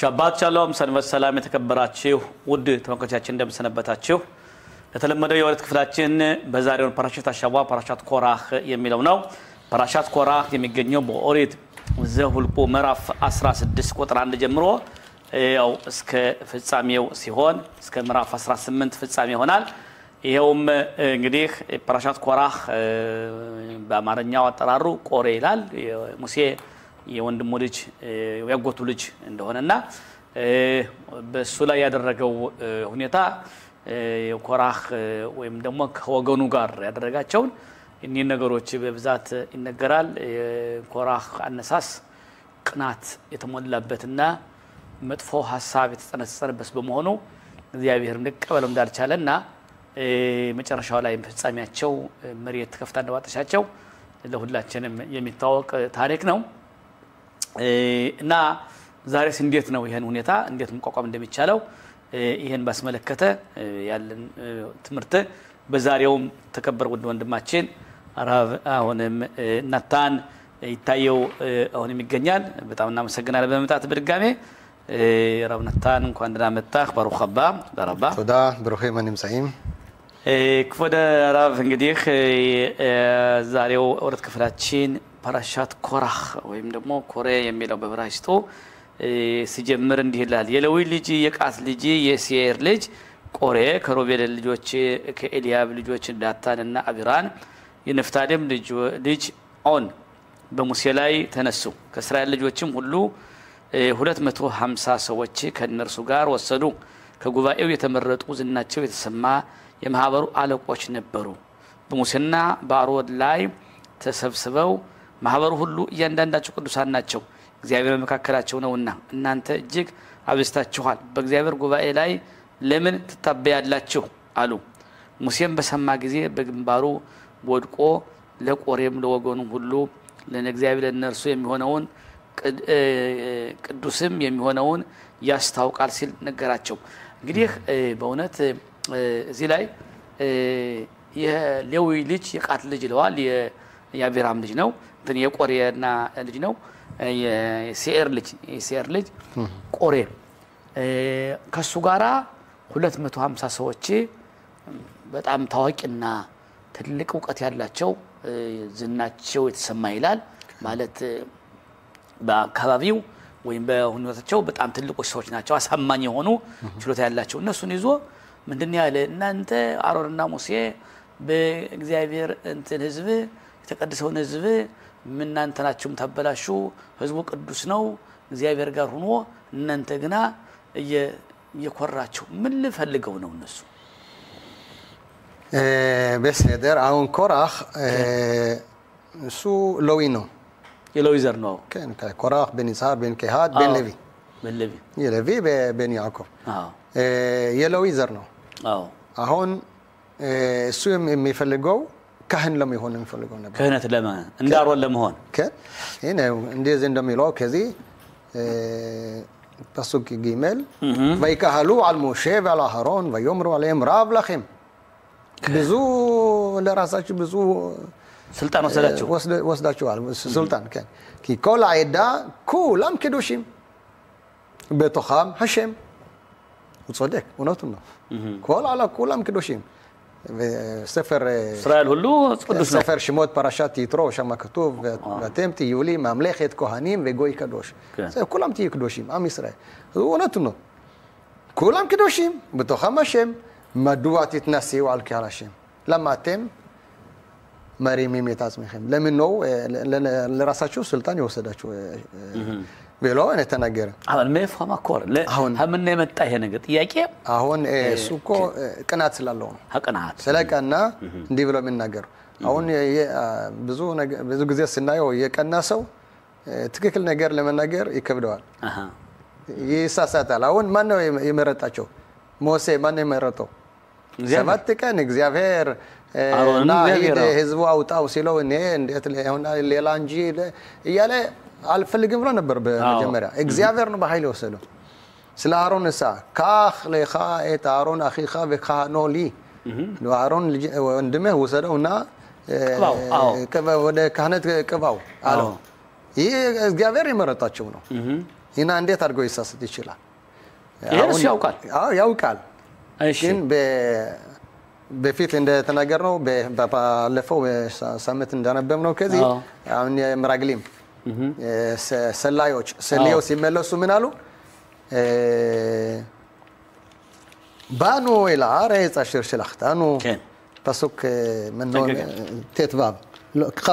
ሻባት ሻሎም ሰንበት ሰላም የተከበራችሁ ውድ ተመልካቾቻችን እንደምሰነበታችሁ ለተለመደው የወለት ክፍላችን በዛሬው ፓራሻት አሻዋ ፓራሻት ኮራህ የሚለው ነው ፓራሻት ኮራህ የሚገኘው በኦሪት ዘኍልቍ ምዕራፍ 16 ቁጥር 1 ጀምሮ ያው እስከ ፍጻሜው ሲሆን እስከ ምዕራፍ 18 ፍጻሜ ይሆናል ይሄውም እንግዲህ ፓራሻት ኮራህ በአማርኛው አጠራሩ ቆሬ ይላል ሙሴ የወንድሙ ልጅ ያጎቱ ልጅ እንደሆነና በሱ ላይ ያደረገው ሁኔታ የኮራህ ወይም ደግሞ ከወገኑ ጋር ያደረጋቸው እኒ ነገሮች በብዛት ይነገራል ኮራህ አነሳስ ቅናት የተሞላበትና መጥፎ ሐሳብ የተጸነሰረበት በመሆኑ እግዚአብሔር እንደቀበለው እንዳልቻለና መጨረሻው ላይ ፍጻሜያቸው መሪት ከፍታ እንደዋጠሻቸው ለሁላችንም የሚታወቅ ታሪክ ነው እና ዛሬስ እንዴት ነው ይሄን ሁኔታ እንዴት መቋቋም እንደሚቻለው ይሄን ባስመለከተ ያለን ትምርት በዛሬው ተከበር ወንድማችን አራብ አሁንም ናታን ይታየው አሁንም ይገኛል በጣም እናመሰግናለን በመምጣት በድጋሜ አራብ ናታን እንኳን ደህና መጣህ ባሩኸባ ደረባ ቶዳ ብሩኺም አንምሳይም ክፈደ አራብ እንግዲህ ዛሬው ወረት ክፍላችን ፓራሻት ኮራህ ወይም ደግሞ ኮሬ የሚለው በብራይስጦ ሲጀምር እንዲህ ይላል የሌዊ ልጅ የቃት ልጅ የሴር ልጅ ቆሬ ከሮቤል ልጆች ከኤልያብ ልጆች ዳታንና አቢራን የነፍታሌም ልጅ ኦን በሙሴ ላይ ተነሱ ከእስራኤል ልጆችም ሁሉ 250 ሰዎች ከነርሱ ጋር ወሰዱ ከጉባኤው የተመረጡ ዝናቸው የተሰማ የማህበሩ አለቆች ነበሩ በሙሴና በአሮን ላይ ተሰብስበው ማህበሩ ሁሉ እያንዳንዳቸው ቅዱሳን ናቸው እግዚአብሔር በመካከላቸው ነውና እናንተ እጅግ አብዝታችኋል በእግዚአብሔር ጉባኤ ላይ ለምን ትታበያላችሁ አሉ ሙሴም በሰማ ጊዜ በግንባሩ ወድቆ ለቆሬም ለወገኑ ሁሉ ለእግዚአብሔር ለነርሱ የሚሆነውን ቅዱስም የሚሆነውን ያስታውቃል ሲል ነገራቸው እንግዲህ በእውነት እዚህ ላይ የሌዊ ልጅ የቃት ልጅ ለዋል የአቢራም ልጅ ነው እንትን የቆሬና ልጅ ነው የሴር ልጅ ቆሬ ከሱ ጋራ 250 ሰዎች በጣም ታዋቂና ትልቅ ዕውቀት ያላቸው ዝናቸው የተሰማ ይላል ማለት በአካባቢው ወይም በሁኔታቸው በጣም ትልቆች ሰዎች ናቸው አሳማኝ የሆኑ ችሎታ ያላቸው እነሱን ይዞ ምንድነው ያለ እናንተ አሮንና ሙሴ በእግዚአብሔር እንትን ህዝብ የተቀደሰውን ህዝብ ምን እናንተ ናችሁ ተበላሹ ህዝቡ ቅዱስ ነው እግዚአብሔር ጋር ሆኖ እናንተ ግና እየኮራችሁ ምን ልፈልገው ነው እነሱ בסדר አሁን ኮራህ እሱ ሎዊ ነው የሎዊ ዘር ነው כן ኮራህ በን ይስሐቅ በን ኬሃት በን ሌዊ የሌዊ በን ያዕቆብ የሎዊ ዘር ነው አሁን እሱ የሚፈልገው ካህን ለመሆን የሚፈልገው ነበር ካህነት ለማን እንዳሮን ለመሆን እኔ እንደዚህ እንደሚለው ከዚህ פסוק ג' ויקהלו על משה ועל אהרון ויאמרו עליהם רב לכם ብዙ ለራሳችሁ ብዙ ስልጣን ወስዳችኋል ስልጣን כי כל העדה כולם קדושים בתוכם השם הוא צודק እውነቱን ነው כולם קדושים וספר ישראל ሁሉ ቅዱስ ነው ספר שמות פרשת יתרו שם כתוב ואתם תהיו לי ממלכת כהנים וגוי קדוש זה כולם תהיו קדושים עם ישראל እውነቱን ነው كולם קדושים בתוכם השם מדוע תתנשאו על קהל השם למה אתם מרימים את עצמכם ለምን ነው ለራሳችሁ ስልጣን ይወሰዳችሁ ብሎ ተናገረ አሁን መፍሃም አቆር ለምን የመጣ ይሄ ነገር ጥያቄ አሁን እሱኮ ቅናት ስላለው ነው ቅናት ስለቀና እንዲህ ብሎ የሚናገር አሁን ብዙ ጊዜ ስናየው የቀና ሰው ትክክል ነገር ለመናገር ይከብደዋል ይሳሳታል አሁን ማን ነው የመረጣቸው ሞሴ ማን የመረጠው? እግዚአብሔር። 7 ቀን እግዚአብሔር አሮንን እና እግዚአብሔር ነው። ህዝቡ አውጣው ሲለው እኔ እንዴት ሊሆን ሌላ እንጂ እያለ አልፈልግም ብሎ ነበር በመጀመሪያ። እግዚአብሔር ነው በኃይል የወሰደው። ስለ አሮን እሳ ካህ ለኻ את አሮን አኺኻ ወካህኖ ሊ አሮን ወንድምህ ወሰደውና ወደ ካህነት ቅባው አለው። ይሄ እግዚአብሔር የመረጣቸው ነው። እና እንዴት አድርጎ ይሳሳት ይችላል? ይሄን ያውቃል። አዎ ያውቃል። እሺ ግን በፊት እንደተናገርነው ባለፈው ሳምንት እንዳነበብነው ከዚህ አሁን የምራግሊም ሰላዮች ሰልዮ ሲመለሱ ምን አሉ? ባኑ ኢላ አረጽ አሽር שלחתנו פסוק מנון ט"ו כ"ו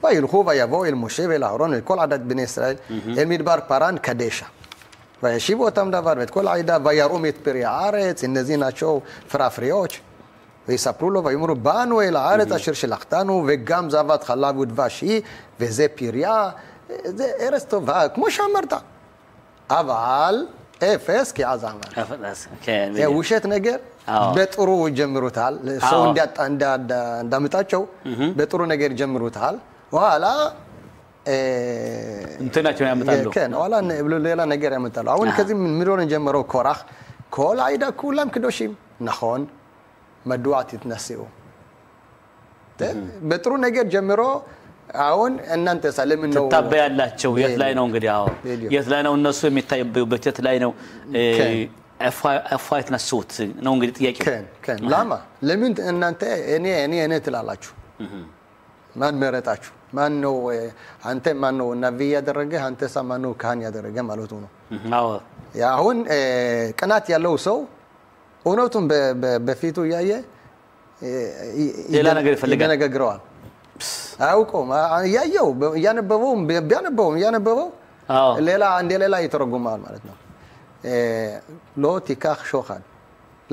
וילכו ויבואו אל משה ואל אהרון וכל עדת בני ישראל אל מדבר פרן קדשה וישיבו אותם דבר ואת כל העדה ויראו את פרי הארץ እነዚህ ናቸው ፍራፍሬዎች ויספרו לו ויאמרו באנו אל הארץ אשר שלחתנו וגם זבת חלב ודבש היא וזה פריה זה ארץ טובה כמו שאמרת אבל אפס כי עזה אמר כן ውሸት ነገር በጥሩ ይጀምሩታል ሰው እንዳመጣቸው በጥሩ ነገር ይጀምሩታል በኋላ እንትናቸው ያመጣሉ ከን ወላ ሌላ ነገር ያመጣሉ አሁን ከዚህ ምንድነው ጀመረው ኮራህ ኮል አይዳ ኩላም ክዶሽም ነሆን መዱዓት ይተነስኡ በጥሩ ነገር ጀምሮ አሁን እናንተ ሰለምን ነው ተታበያላችሁ የት ላይ ነው እንግዲህ አዎ የት ላይ ነው እነሱ የሚታዩበት የት ላይ ነው አፋይት ነሱት ነው እንግዲህ ጥያቄው ከን ላማ ለምን እናንተ እኔ ትላላችሁ ማን መረጣችሁ ማን ነው አንተ ማን ነው ነብይ ያደረገ አንተ ማን ነው ካህን ያደረገ ማለት ነው አዎ አሁን ቅናት ያለው ሰው እውነቱን በፊቱ ያየ ሌላ ነገር ይፈልጋል ይነገረዋል አውቆም ያየው ያነበበው ሌላ እንደ ሌላ ይተረጉማል ማለት ነው לא תיקח שוחד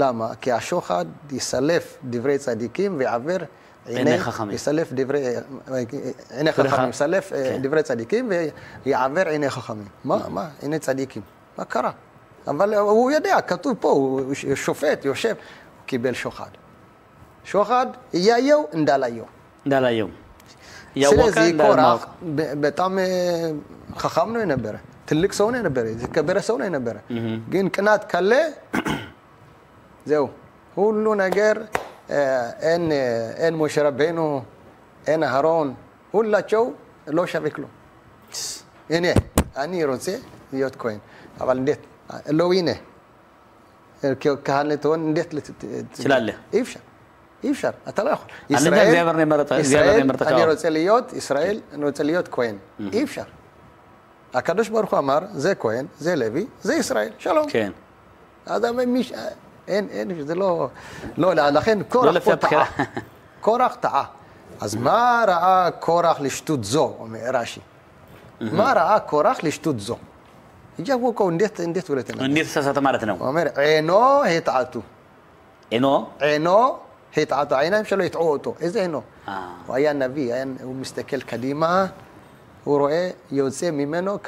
למה כי השוחד יסלף דברי צדיקים ויעבר עיני חכמים יסלף עיני חכמים יסלף דברי צדיקים ויעבר עיני חכמים מה עיני צדיקים מה קרה אבל הוא יודע כתוב פה הוא שופט יושב קיבל שוחד שוחד ያየው እንዳላየው ስለዚህ ኮራህ በጣም خخام ነው የነበረ ትልቅ ሰው ነው የነበረ የተከበረ ሰው ነው የነበረ ግን ቅናት ካለ ዘው ሁሉ ነገር en ሞሼ ረቤኑ en አሮን ሁላቸው ሎ ሸሪክ ነው እኔ ሮንሴ ይወት ኮይን አባል እንዴት ሎዊነ ካህነት ሆን እንዴት ትችላለህ ይፍሻል አታላህ እስራኤል እግዚአብሔር ነው የመረጠው እኔ ሮንሴ ልዮት እስራኤል ሮንሴ ልዮት ኮይን ይፍሻል הקדוש ברוך הוא אמר, זה כהן, זה לוי, זה ישראל, שלום. כן. אז אין, זה לא, לכן קורח פה טעה. קורח טעה. אז מה ראה קורח לשטות זו, אומר רש"י? מה ראה קורח לשטות זו? יגבו כה, እንዴት ብለተና? እንዴት ተሳሳተ ማለት ነው? אומר, עינו התעתו. עינו התעתו, העיניים שלו יטעו אותו. איזה עינו? הוא היה נביא, הוא מסתכל קדימה, הוא רואה יוצא ממנו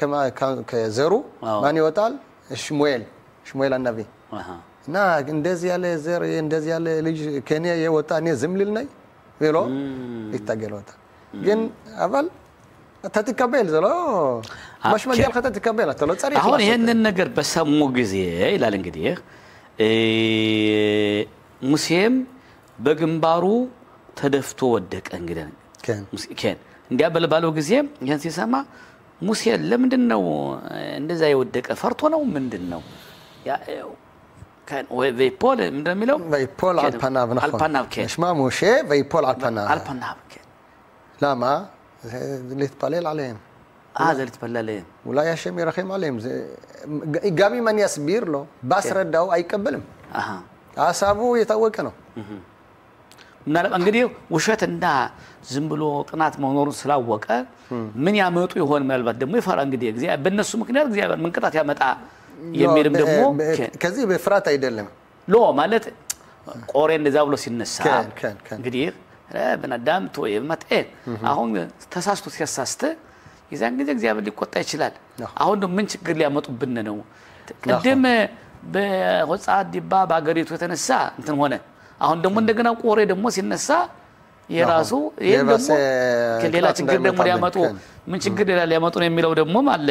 כזרו, מה נהיוטל? שמואל הנביא. נה, እንደዚህ ያለ ዘር እንደዚህ ያለ ልጅ ከኔ የወጣ እኔ ዝም ልል ነኝ ብሎ ይታገል ወጣ ግን አባል ተትቀበል ዘሎ ማሽመገል ከተትቀበል አተሎ ጻሪ አሁን ይሄንን ነገር በሰሙ ጊዜ ይላል እንግዲህ ሙሴም በግንባሩ ተደፍቶ ወደቀ እንግዲህ ሙሴ እንዲያ በለባለው ጊዜ ይሄን ሲሰማ ሙሴ ለምንድነው እንደዛ የወደቀ ፈርቶ ነው ምንድነው ያ كان ويبول እንደሚለው ويبول على البناب البناب اسمه موشي ويبول على البناب البناب لما ليتبلل عليهم هذا اللي تبلل عليهم ولا يشم يرحم عليهم قامي من يصبر له بس رداو አይቀበልም ሐሳቡ የታወቀ ነው ምናልባት እንግዲህ ውሸትና ዝም ብሎ ጥናት መኖሩን ስላወቀ ምን ያመጡ ይሆን ምናልባት ደግሞ ይፈራ እንግዲህ እግዚአብሔር በእነሱ ምክንያት እግዚአብሔር ምን ቅጣት ያመጣ የሚልም ደግሞ ከዚህ በፍራት አይደለም ሎ ማለት ቆሬ እንደዛ ብሎ ሲነሳ እንግዲህ በናዳም ቶይ ማጥኤ አሁን ተሳስቶ ሲያሳስተ የዛን ጊዜ እግዚአብሔር ሊቆጣ ይችላል አሁን ደግሞ ምን ችግር ሊያመጡብን ነው ቅድም በሆጻት ዲባ ባገሪቱ የተነሳ እንትን ሆነ አሁን ደግሞ እንደገና ቆሬ ደግሞ ሲነሳ የራሱ ይሄን ደግሞ ከሌላ ችግር ደግሞ ሊያመጡ ምን ችግር ሊያመጡ ነው የሚለው ደግሞ አለ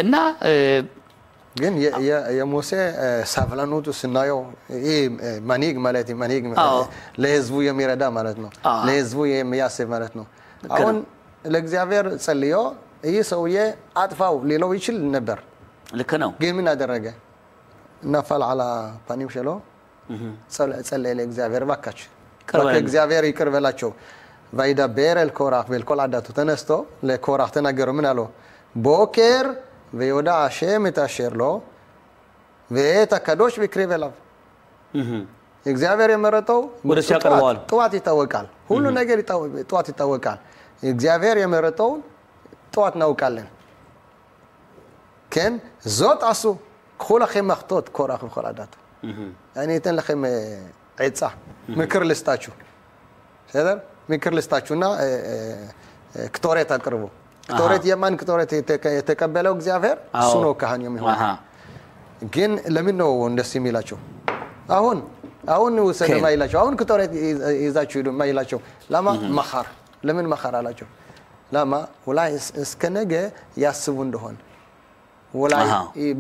እና ግን የሙሴ ሳፍላኑቱ ስናየው ይሄ ማኒግ ማለት ማኒግ ለህዝቡ የሚረዳ ማለት ነው ለህዝቡ የሚያስብ ማለት ነው አሁን ለእግዚአብሔር ጸልዮ ይሄ ሰውዬ አጥፋው ሊለው ይችል ነበር ልክ ነው ግን ምን አደረገ ነፈል على ፓኒም ሸሎ ጸለየ ለእግዚአብሔር ባካች እግዚአብሔር ይቅር በላቸው vaydaber el korach vel kol adatu tenesto le korach tenagero ምን አለው ቦኬር ויודע השם את אשר לו ואת הקדוש בקריב אליו እግዚአብሔር የመረጠው ጧት ይታወቃል ሁሉ ነገር ጧት ይታወቃል እግዚአብሔር የመረጠው ጧት እናውቃለን كان زوت عصو كلكم مخطوط كوراخ وخلادات يعني تن لكم عيصا ምክር ልስጣችሁ ሰደር ምክር ልስጣችሁና ክቶሬት አቅርቡ ክቶሬት የማን ክቶሬት የተቀበለው እግዚአብሔር እሱ ነው ካህን የሚሆነው ግን ለምን ነው እንደዚህ የሚላቸው አሁን ወሰደ ማይላቸው አሁን ክቶሬት ይዛችሁ ሄዱ ማይላቸው ለማ መኻር ለምን መኻር አላቸው ለማ ወላይ እስከ ነገ ያስቡ እንደሆነ ወላይ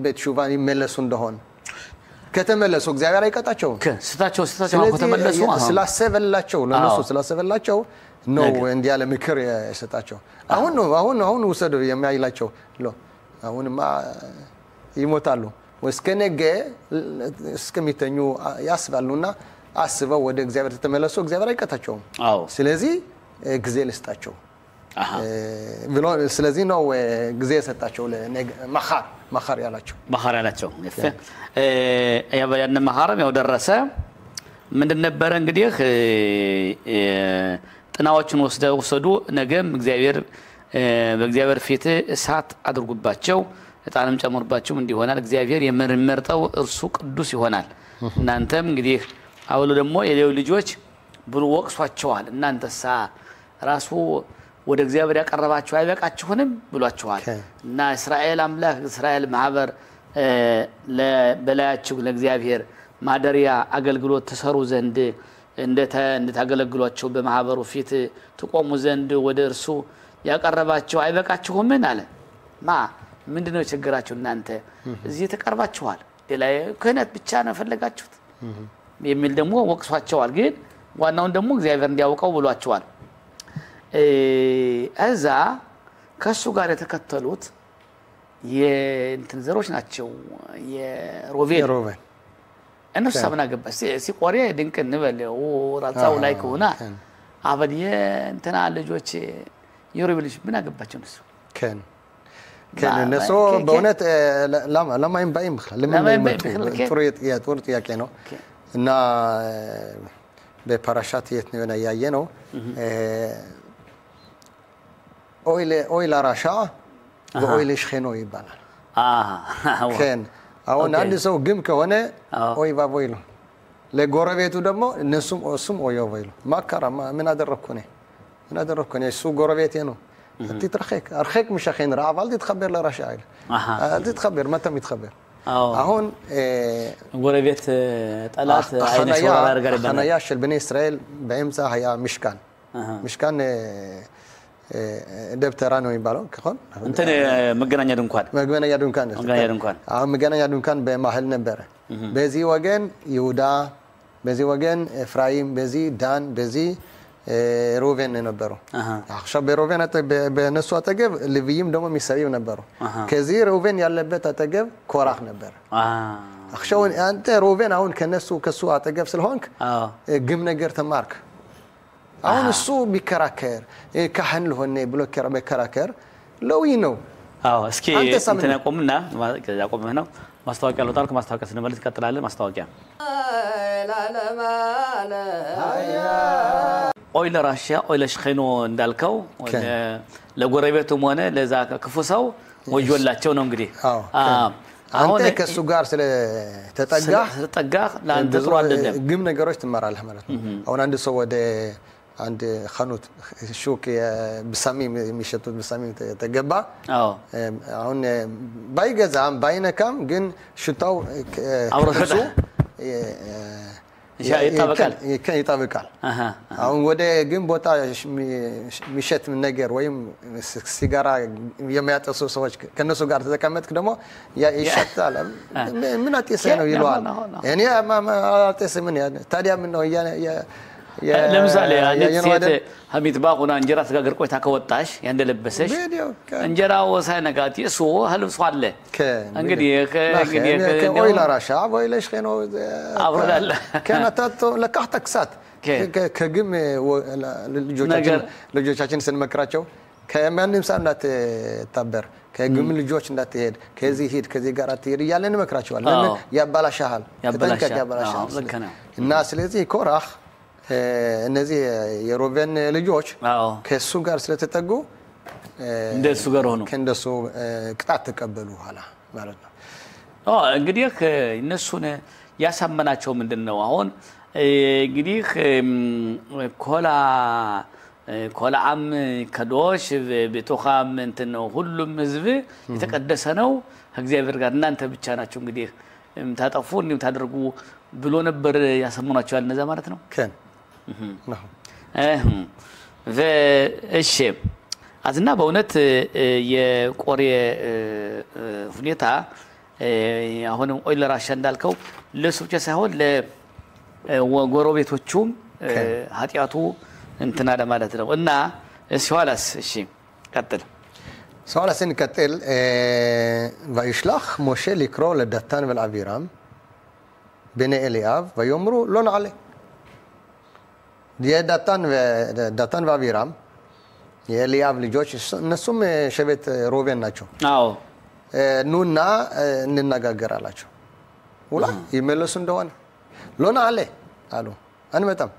በትሹባን ይመለሱ እንደሆነ ከተመለሱ እግዚአብሔር አይቀጣቸው ስታቸው ከተመለሱ ስላሰበላቸው ለነሱ ስላሰበላቸው ነው እንዲያለ ምክር የሰጣቸው አሁን ወሰደ የሚያይላቸው አሁንማ ይሞታሉ ወስከ ነገ እስከሚተኙ ያስባሉና አስበው ወደ እግዚአብሔር ተመለሱ እግዚአብሔር አይቀጣቸው ስለዚህ ጊዜ ልስጣቸው ብሎ ስለዚህ ነው ጊዜ ሰጣቸው መኻር ያላቸው ያበያን መኻርም ያው ደረሰ ምንድን ነበር እንግዲህ ጥናዎችን ወሰዱ ነገም በእግዚአብሔር ፊት እሳት አድርጉባቸው እጣንም ጨምሩባቸው እንዲሆናል እግዚአብሔር የመረጠው እርሱ ቅዱስ ይሆናል እናንተም እንግዲህ አውሎ ደግሞ የሌው ልጆች ብሩ ወቅሷቸዋል እናንተሳ ራሱ ወደ እግዚአብሔር ያቀርባችሁ አይበቃችሁንም ብሏቸዋል እና እስራኤል አምላክ እስራኤል ማህበር ለበላያችሁ ለእግዚአብሔር ማደሪያ አገልግሎት ተሰሩ ዘንድ እንደታገለግሏቸው በማህበሩ ፊት ተቆሙ ዘንድ ወደ እርሱ ያቀርባችሁ አይበቃችሁምን አለ ምንድነው ችግራችሁ እናንተ እዚህ ተቀርባችኋል ሌላ ክህነት ብቻ ነው ፈለጋችሁት የሚል ደግሞ ወቅሷቸዋል ግን ዋናውን ደግሞ እግዚአብሔር እንዲያውቀው ብሏቸዋል እዛ ከሱ ጋር የተከተሉት የእንትን ዘሮች ናቸው የሮቬል እነሱ ሰምና ገባ ሲቆሬ ድንቅ እንበለው ራጻው ላይ ከሆነ አበዲየ እንትና ልጆች የሮቬልሽ ምን አገባቸው እነሱ እነሱ በእውነት ለማ ይምባይም ጥሩ ጥያቄ ነው እና በፓራሻት የት ነው ያየነው ኦይላ ራሻ ወኦይል ሽኸኖ ይባላል ከን አሁን አንድ ሰው ግም ከሆነ ኦይ ባቦይ ነው ለጎረቤቱ ደግሞ እሱም ኦዮ ባይሉ ማከራማ ምን አደረኩ እኔ እሱ ጎረቤቴ ነው ትትረኸክ አርኸክ ምሽኸን ራባል ትትخبر ለራሻ አይል ትትخبر መተም ትትخبر አሁን ጎረቤት ጠላት አይነ ሾራ አርጋር ይባላል ሐናያ ሽል በኔ እስራኤል በእምሳ ያ ምሽካን ደብተራ ነው የሚባለው ከሆነ እንት መገናኛ ድንኳን መገናኛ ድንኳን በማህል ነበር በዚህ ወገን ይሁዳ በዚህ ወገን ኤፍራይም በዚህ ዳን በዚህ ሮቬን ነበሩ አክሻ በሮቬን በነሱ አጠገብ ልብይም ደግሞ የሚሰብዩ ነበሩ ከዚህ ሮቬን ያለበት አጠገብ ኮራህ ነበር አክሻው አንተ ሮቬን አሁን ከሱ አጠገብ ስለሆንክ ግም ነገር ተማርክ አሁን እሱ ቢከራከር ካህን ለሆነ ብሎ ከራከር ለዊ ነው እስኪ እንትን ያቆምና ያቆምህ ነው ማስተዋቂያ ለውጣልክ ማስተዋቂያ ስንመልስ ይቀጥላል ማስተዋቂያ ኦይለ ራሺያ ኦይለ ሽኸኖ እንዳልከው ለጎረቤቱም ሆነ ለዛ ክፉ ሰው ወጆላቸው ነው እንግዲህ አሁን ከሱ ጋር ስለተጠጋ ለአንተ ጥሩ አይደለም ግም ነገሮች ትማራለህ ማለት ነው አሁን አንድ ሰው ወደ عند خانوت شوك بسامي مشتوت بسامي تجبا هون بايجز عم باينه كم جن شتاو أورخدو كان يطابقال አሁን ወደ ግን ቦታ ሚሸት ምን ነገር ወይም ሲጋራ የሚያጠሱ ሰዎች ከነሱ ጋር ተቀመጥክ ደግሞ ይሸታል ምን አጥየሰ ነው ይሏል እኔ አጥየሰ ምን ታዲያ ምን ነው ለምሳሌ አንዲት ሴት ሀሚት ባቁና እንጀራ ተጋገር ቆይታ ከወጣሽ ያንደለበሰሽ እንጀራው ሳይነጋት እሱ ህልብሷ አለ እንግዲህ ከኦይላ ራሻ ወይለሽ ነው አብረዳለ ከነታቶ ለካህተክሳት ከግም ልጆቻችን ስንመክራቸው ከማንም ሰው እንዳትታበር ከግም ልጆች እንዳትሄድ ከዚህ ሂድ ከዚህ ጋር አትሄድ እያለን እንመክራቸዋለን ለምን ያባላሻል ያባላሻል እና ስለዚህ ኮራህ እነዚህ የሮቤን ልጆች ከሱ ጋር ስለተጠጉ እንደሱ ጋር ሆኖ ከእንደሱ ቅጣት ተቀበሉ ኋላ ማለት ነው እንግዲህ እነሱን ያሳመናቸው ምንድነው አሁን እንግዲህ ኮላም ከዶሽ በቶኻም እንተነው ሁሉም ህዝብ የተቀደሰ ነው እግዚአብሔር ጋር እናንተ ብቻ ናችሁ እንግዲህ ታጠፉ እንዴም ታደርጉ ብሎ ነበር ያሰመናቸው ያልነዛ ማለት ነው ከን እሺ አዝና በእውነት የቆሬ ሁኔታ አሁንም ኦይል ራሻ እንዳልከው ለሱብጨ ሳይሆን ለጎረቤቶቹም ኃጢያቱ እንትና ለማለት ነው እና እሺ ኋላስ እሺ ቀጥል سؤال سنكتل ويشلح موشى لكرو لدتان والعبيرام بين إلياف ويمرو لون عليه دي دتان وعبيرام إلياف لجوش نسوم شبت روبين ناتشو نونا ننجاجر علىشو ولا يملسون دوان لون عليه قالوا أنا متم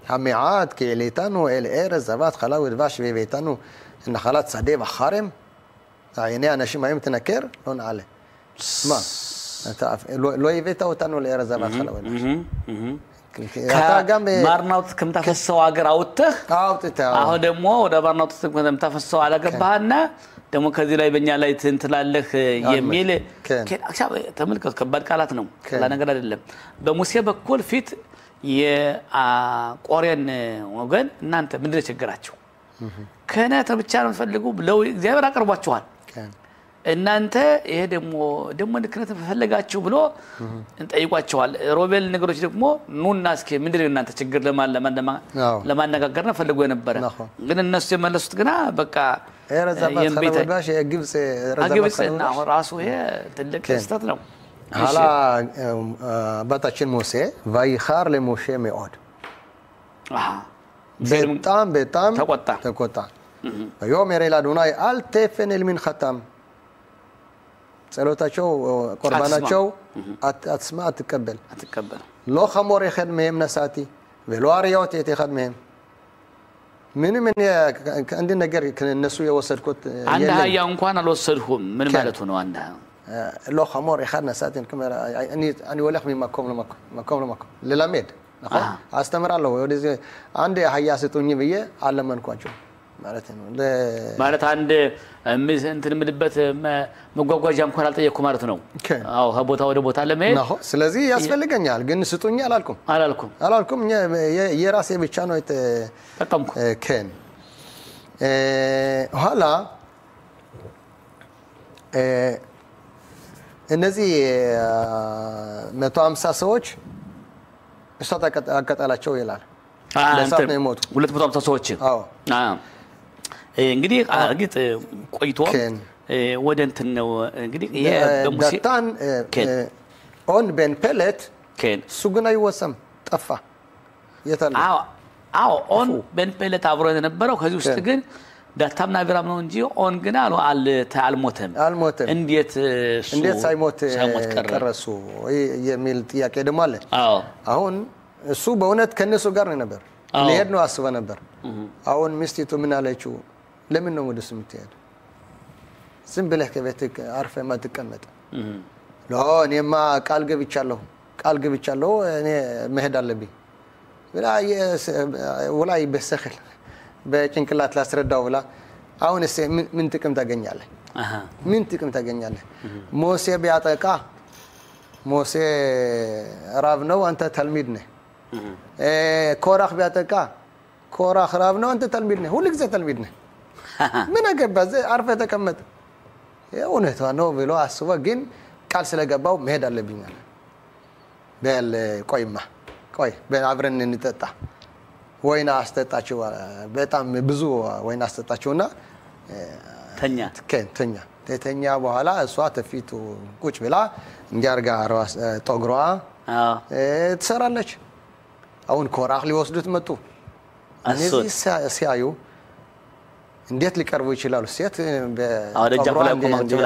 هميعات كيليتانو الإيرز زبات خلاوي دباش بيتانو إن خلاص سعدي بخارم عيني أنا شيء ما يمتنكر لون عليه ما تعرف لو يبيته وتنو الإيرز زبات خلاوي ማርናውት ከምታፈሰው አገር አውጥተህ አሁን ደግሞ ወደ ማርናውት ከምታፈሰው አላገባህና ደግሞ ከዚህ ላይ በእኛ ላይ ትንትላለህ የሚል ተመልከቱ ከባድ ቃላት ነው ለነገር አይደለም በሙሴ በኩል ፊት የቆሬን ወገን እናንተ ምንድነው ችግራችሁ ከነተ ብቻ ነው ፈልጉ ብለው እግዚአብሔር አቀርቧቸዋል እናንተ ይሄ ደግሞ ንክነት ፈለጋችሁ ብሎ እንጠይቋቸዋል ሮቤል ነገሮች ደግሞ ኑና እስኪ ምንድነው እናንተ ችግር ለማነጋገር ነው ፈልጎ የነበረ ግን እነሱ የመለሱት ግና በቃ የምቤታሽ የግብጽ ረዛባትና ራሱ ይሄ ትልቅ ክስተት ነው ኋላ አባታችን ሙሴ ቫይኻር ለሙሴ ሚኦድ በጣም ተቆጣ ወዮሜር ለአዶናይ አልተፈነል ምን ختم ጸሎታቸው ቁርባናቸው አትስማ አትቀበል ሎ ኸሞር ይኸድ መም ነሳቲ ወሎአሪያት ይተኸድ መም ምንም እንደ ነገር ከነሱ የወሰድኩት አንድ ሀያ እንኳን አልወሰድኩም ምን ማለት ነው አንድ ሎ ኸሞር ይኸድ ነሳቲ እኔ ወለህ መማከም ለማከም ለላሜድ አስተምራለሁ ወደዚህ አንድ ሀያ ስጡኝ ብዬ አለመንኳቸው ማለት ነው ማለት አንድ እንትን ምድበት መጓጓዣ እንኳን አልጠየቁ ማለት ነው አዎ ከቦታ ወደ ቦታ ለመሄድ ነው ስለዚህ ያስፈልገኛል ግን ስጡኝ አላልኩም የራሴ ብቻ ነው ተጠቀምኩ ከን ኋላ እነዚህ 150 ሰዎች እሳት አቃጠላቸው ይላል ለሳት ነው የሞቱ 250 ሰዎች አዎ እንግዲህ አርግጥ ቆይቶ ወደ እንትን ነው እንግዲህ ይሄ በሙሴ ዳታን ኦን በን ፔሌት ሱግና ይወሰም ጠፋ የታለ አዎ ኦን በን ፔሌት አብሮ የነበረው ከዚህ ውስጥ ግን ዳታምና ቢራም ነው እንጂ ኦን ግን አልሞተም እንዴት ሳይሞት ቀረሱ የሚል ጥያቄ ደግሞ አለ አሁን እሱ በእውነት ከነሱ ጋር ነበር ሊሄድ ነው አስበ ነበር አሁን ሚስቲቱ ምን አለችው ለምን ነው ወደሱ የምትሄድ ዝም ብለህ ከቤትህ አርፈህ ማትቀመጥ እኔማ ቃል ገብቻለሁ እኔ መሄድ አለብኝ ولا يبسخل بچنቅላት ላስረዳው ብላ አሁን እሴ ምን ጥቅም ታገኛለህ ምን ጥቅም ታገኛለህ ሞሴ ቢያጠቃ ሞሴ ራብ ነው አንተ ተልሚድ ነህ ኮራህ ቢያጠቃ ኮራህ ራብ ነው አንተ ተልሚድ ነህ ሁሉ ጊዜ ተልሚድ ነህ ምን አገባህ አርፈ ተቀመጥ የእውነቷ ነው ብሎ አስቦ ግን ቃል ስለገባው መሄድ አለብኝ አለ በል ቆይማ ቆይ በአብረን እንጠጣ ወይና አስተጣቸው በጣም ብዙ ወይና አስተጣቸውና ተኛ በኋላ እሷ ተፊቱ ቁጭ ብላ እንዲያርጋ ጦግሯ ትሰራለች አሁን ኮራህ ሊወስዱት መጡ እነዚህ ሲያዩ እንዴት ሊቀርቡ ይችላሉ ሴት በጦግሯ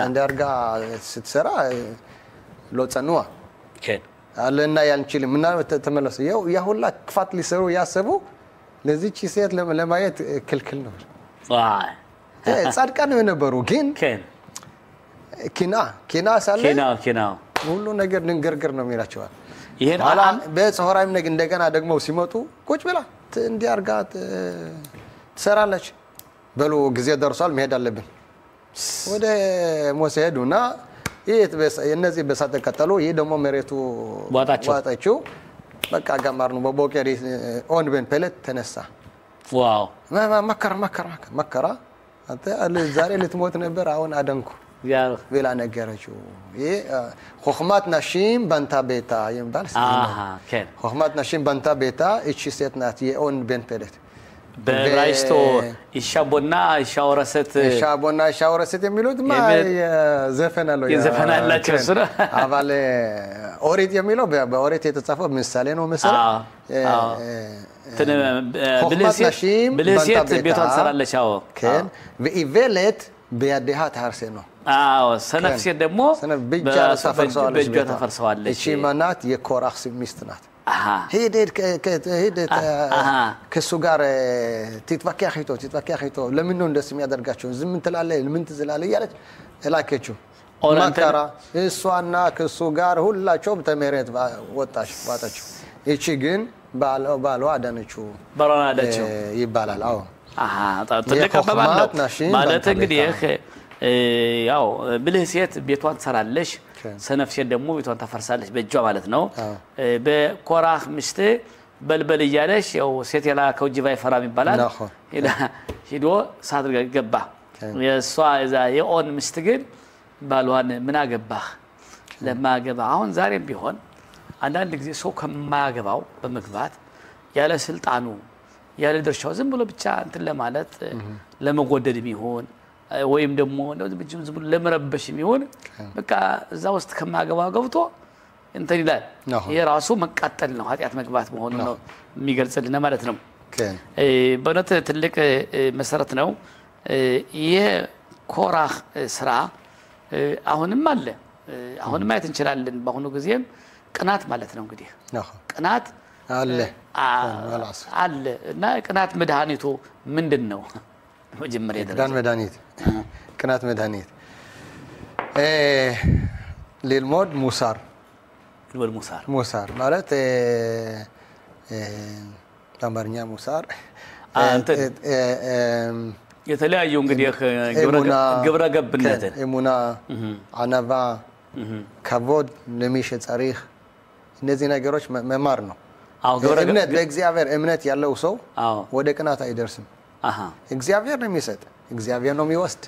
እንዲያርጋ ስትሰራ ሎጸኑዋ አለና ያንችል ምና ተመለሰ ያ ሁላ ክፋት ሊሰሩ ያሰቡ ለዚህች ሴት ለማየት ክልክል ነው ጻድቃን የነበሩ ግን ኪና ሳለ ሁሉ ነገር ንገርገር ነው የሚላቸዋል ይሄን አላን በጽሆራም ነገ እንደገና ደግሞ ሲመጡ ቁጭ ብላ እንዲያርጋ ትሰራለች በሉ ጊዜ ደርሷል መሄድ አለብን ወደ ሞሴ ሄዱና እነዚህ በሳት ተከተሉ ይሄ ደግሞ መሬቱ ዋጣቸው በቃ ጋማር ነው በቦቄሪ ኦን በን ፔሌት ተነሳ ዋው መከራ አንተ ዛሬ ልትሞት ነበር አሁን አደንኩ ያው ወላ ነገረችው ይሄ ኹኽማት ናሺም ባንታ ቤታ ይምባል ኹኽማት ናሺም ባንታ ቤታ እቺ ሴት ናት የኦን በን ፔሌት በራይስቶ ይሻቦና ይሻወረሰት የሚሉት ማ ዘፈናለው የዘፈናላቸው ስራ አባለ ኦሪት የሚለው በኦሪት የተጻፈው ምሳሌ ነው መሰለ ብልሴት ቤቷን ሰራለች አዎ ከን በኢቬለት በያደሃ ታርሴ ነው አዎ ሰነፍሴት ደግሞ በእጇ ተፈርሰዋለች እቺ ማናት የኮራህ ሚስት ናት ሄደት ከሱ ጋር ትትፈካኺቶ ለምን ነው እንደዚህ የሚያደርጋቸው ዝም ትላለህ ለምን ትዝላለህ ያለች እላከችው ማከራ እሷና ከሱ ጋር ሁላቸው ተመረጥ ዋጣቸው እቺ ግን ባሏ አዳነችው ይባላል አዎ ተደከበባለት ማለት እንግዲህ ያው ብልህሴት ቤቷን ሰራለች ሰነፍሴት ደግሞ ቤቷን ተፈርሳለች በእጇ ማለት ነው በኮራህ ምስት በልበል ይያለሽ ያው ሴት የላከው ጅባይ ፈራም ይባላል ሄዶ ሳድር ገባ የሷ እዛ የኦን ምስት ግን ባሏን ምን አገባህ ለማገባ አሁን ዛሬም ቢሆን አንዳንድ ጊዜ ሰው ከማገባው በመግባት ያለ ስልጣኑ ያለ ድርሻው ዝም ብሎ ብቻ እንትን ለማለት ለመጎደድም ይሆን ወይም ደግሞ ዝም ብሎ ለመረበሽም ይሆን በቃ እዛ ውስጥ ከማገባው ገብቶ እንትን ይላል የራሱ መቃጠል ነው ኃጢያት መግባት መሆኑ ነው የሚገልጽልን ማለት ነው በእውነት ትልቅ መሰረት ነው የኮራህ ስራ አሁንም አለ አሁንም ማየት እንችላለን በአሁኑ ጊዜም ቅናት ማለት ነው እንግዲህ ቅናት አለ እና ቅናት መድኃኒቱ ምንድነው መጀመሪያ ደረጃ ቅናት መድኃኒት للمود ሙሳር ማለት አማርኛ ሙሳር የተለያዩ እንግዲህ ግብረ ገብነት እሙና አናባ ከቦድ ለሚሽ ጻሪህ እነዚህ ነገሮች መማር ነው እምነት በእግዚአብሔር እምነት ያለው ሰው ወደ ቅናት አይደርስም እግዚአብሔር ነው የሚሰጥ እግዚአብሔር ነው የሚወስድ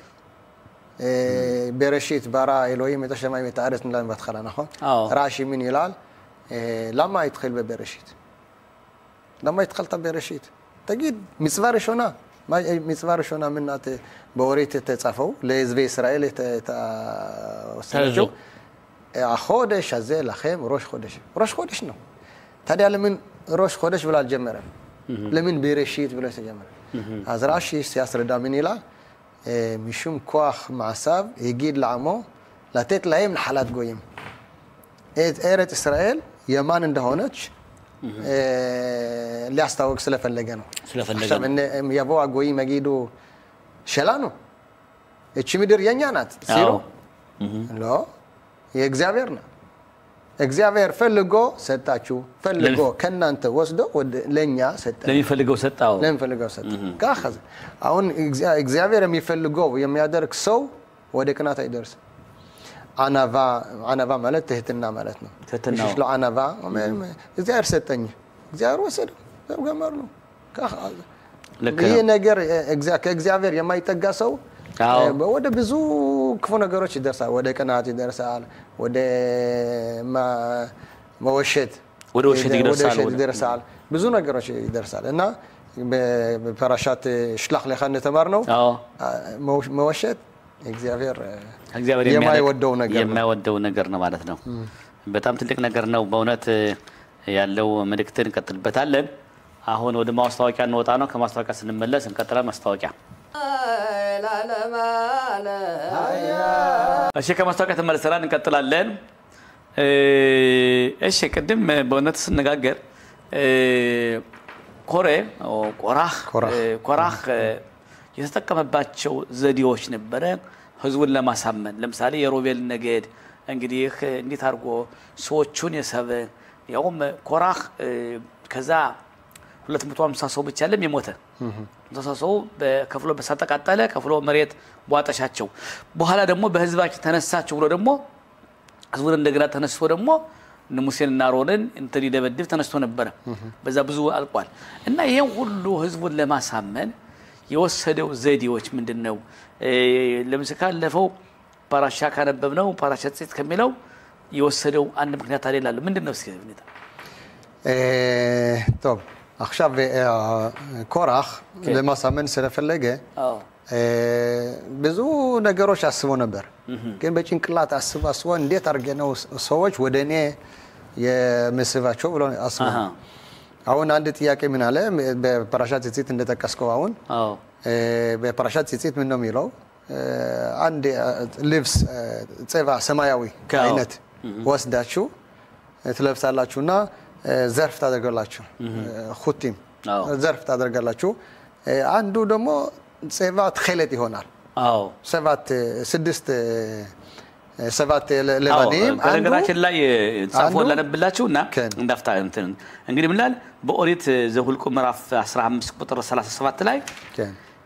በረሺት ባራ ኤሎሂም የተሸማይ መታረስ እንላን በተخلنا ነው ራሺ ምን ይላል لما يدخل ببرشيت لما يدخل ببرشيت تجد مسوار شونا ما مسوار شونا منات بوريت تتصفوا لحزب اسرائيل وسنجو خودش هذا لخم روش خودش ነው ታዲያ ለምን روش خودش ብላ አልጀመረም ለምን በረሺት ብሎ ተጀመረ አዝራሺ ሲያስረዳ ምን ይላል مشوم كواخ معصب يجيد لعمو لاتت لايم لحالات قويم ايرت اسرائيل يمان እንደሆነች ሊያስታውቅ ስለፈለገ ነው عشان ان يبوا قوي مجيدو شلانو እቺ ምድር የኛ ናት ሲሉ ሎ የእግዚአብሔር ነው እግዚአብሔር ፈልጎ ሰጣችሁ ፈልጎ ከናንተ ወስዶ ለኛ ሰጣ ለሚፈልገው ሰጣው ለሚፈልገው ሰጣ ካኸ አሁን እግዚአብሔር የሚፈልገው የሚያደርግ ሰው ወደ ቅናት አይደርስ አናባ ማለት ትህትና ማለት ነው ትህትናው ነው አናባ እግዚአብሔር ሰጠኝ እግዚአብሔር ወሰደ ገመር ነው ካኸ ይሄ ነገር ከእግዚአብሔር የማይጠጋ ሰው ወደ ብዙ ክፉ ነገሮች ይደርሳል ወደ ቅናት ይደርሳል ወደ መወሸት ወደ ወሸት ይደርሳል ብዙ ነገሮች ይደርሳል እና በፓራሻት ሽላኽ ለኻ እንደተማርነው መወሸት እግዚአብሔር የማይወደው ነገር ነው ማለት ነው በጣም ትልቅ ነገር ነው በእውነት ያለው መልእክትን እንቀጥልበታለን አሁን ወደ ማስተዋወቂያ እንወጣ ነው ከማስተዋወቂያ ስንመለስ እንቀጥላለን ማስተዋወቂያ እሺ ከማስተዋወቂያ ተመልሰናል እንቀጥላለን እሺ ቅድም በእውነት ስንነጋገር ኮራህ የተጠቀመባቸው ዘዴዎች ነበረ ህዝቡን ለማሳመን ለምሳሌ የሮቤል ነገድ እንግዲህ እንዴት አድርጎ ሰዎቹን የሰበ ያውም ኮራህ ከዛ 250 ሰው ብቻ አይደለም የሞተ 200 ሰው በከፍሎ በሳተቃጠለ ከፍሎ መሬት ቧጣሻቸው በኋላ ደግሞ በህዝባችን ተነሳቸው ብሎ ደግሞ ህዝቡን እንደገና ተነስቶ ደግሞ ሙሴንና አሮንን እንትን ይደበድብ ተነስቶ ነበር በዛ ብዙ አልቋል እና ይሄን ሁሉ ህዝቡን ለማሳመን የወሰደው ዘዴዎች ምንድነው ለምሳሌ ካለፈው ፓራሻ ካነበብነው ፓራሻ ጽት ከሚለው የወሰደው አንድ ምክንያት አይደለም ምንድነው እስኪ ሁኔታ طب עכשיו ኮራህ ለማሳመን ስለፈለገ ብዙ ነገሮች አስቦ ነበር ግን በጭንቅላት አስቦ እንዴት አርገነው ሰዎች ወደኔ የመስባቸው ብሎ አስቦ አሁን አንድ ጥያቄ ምን አለ በፓራሻት ጽት እንደተቀስቀው አሁን በፓራሻት ጽት ምን ነው የሚለው አንድ ልብስ ጸባ ሰማያዊ አይነት ወስዳችሁ ትለብሳላችሁና ዘርፍ ታደርጋላችሁ ኹቲም ዘርፍ ታደርጋላችሁ አንዱ ደግሞ ሰባት ኸለት ይሆናል ሰባት ለባኒም አንገራችን ላይ ጻፎ ለነብላችሁና እንዳፍታ እንትን እንግዲህ ምንላል በኦሪት ዘሁልቁ ምዕራፍ 15 ቁጥር 37 ላይ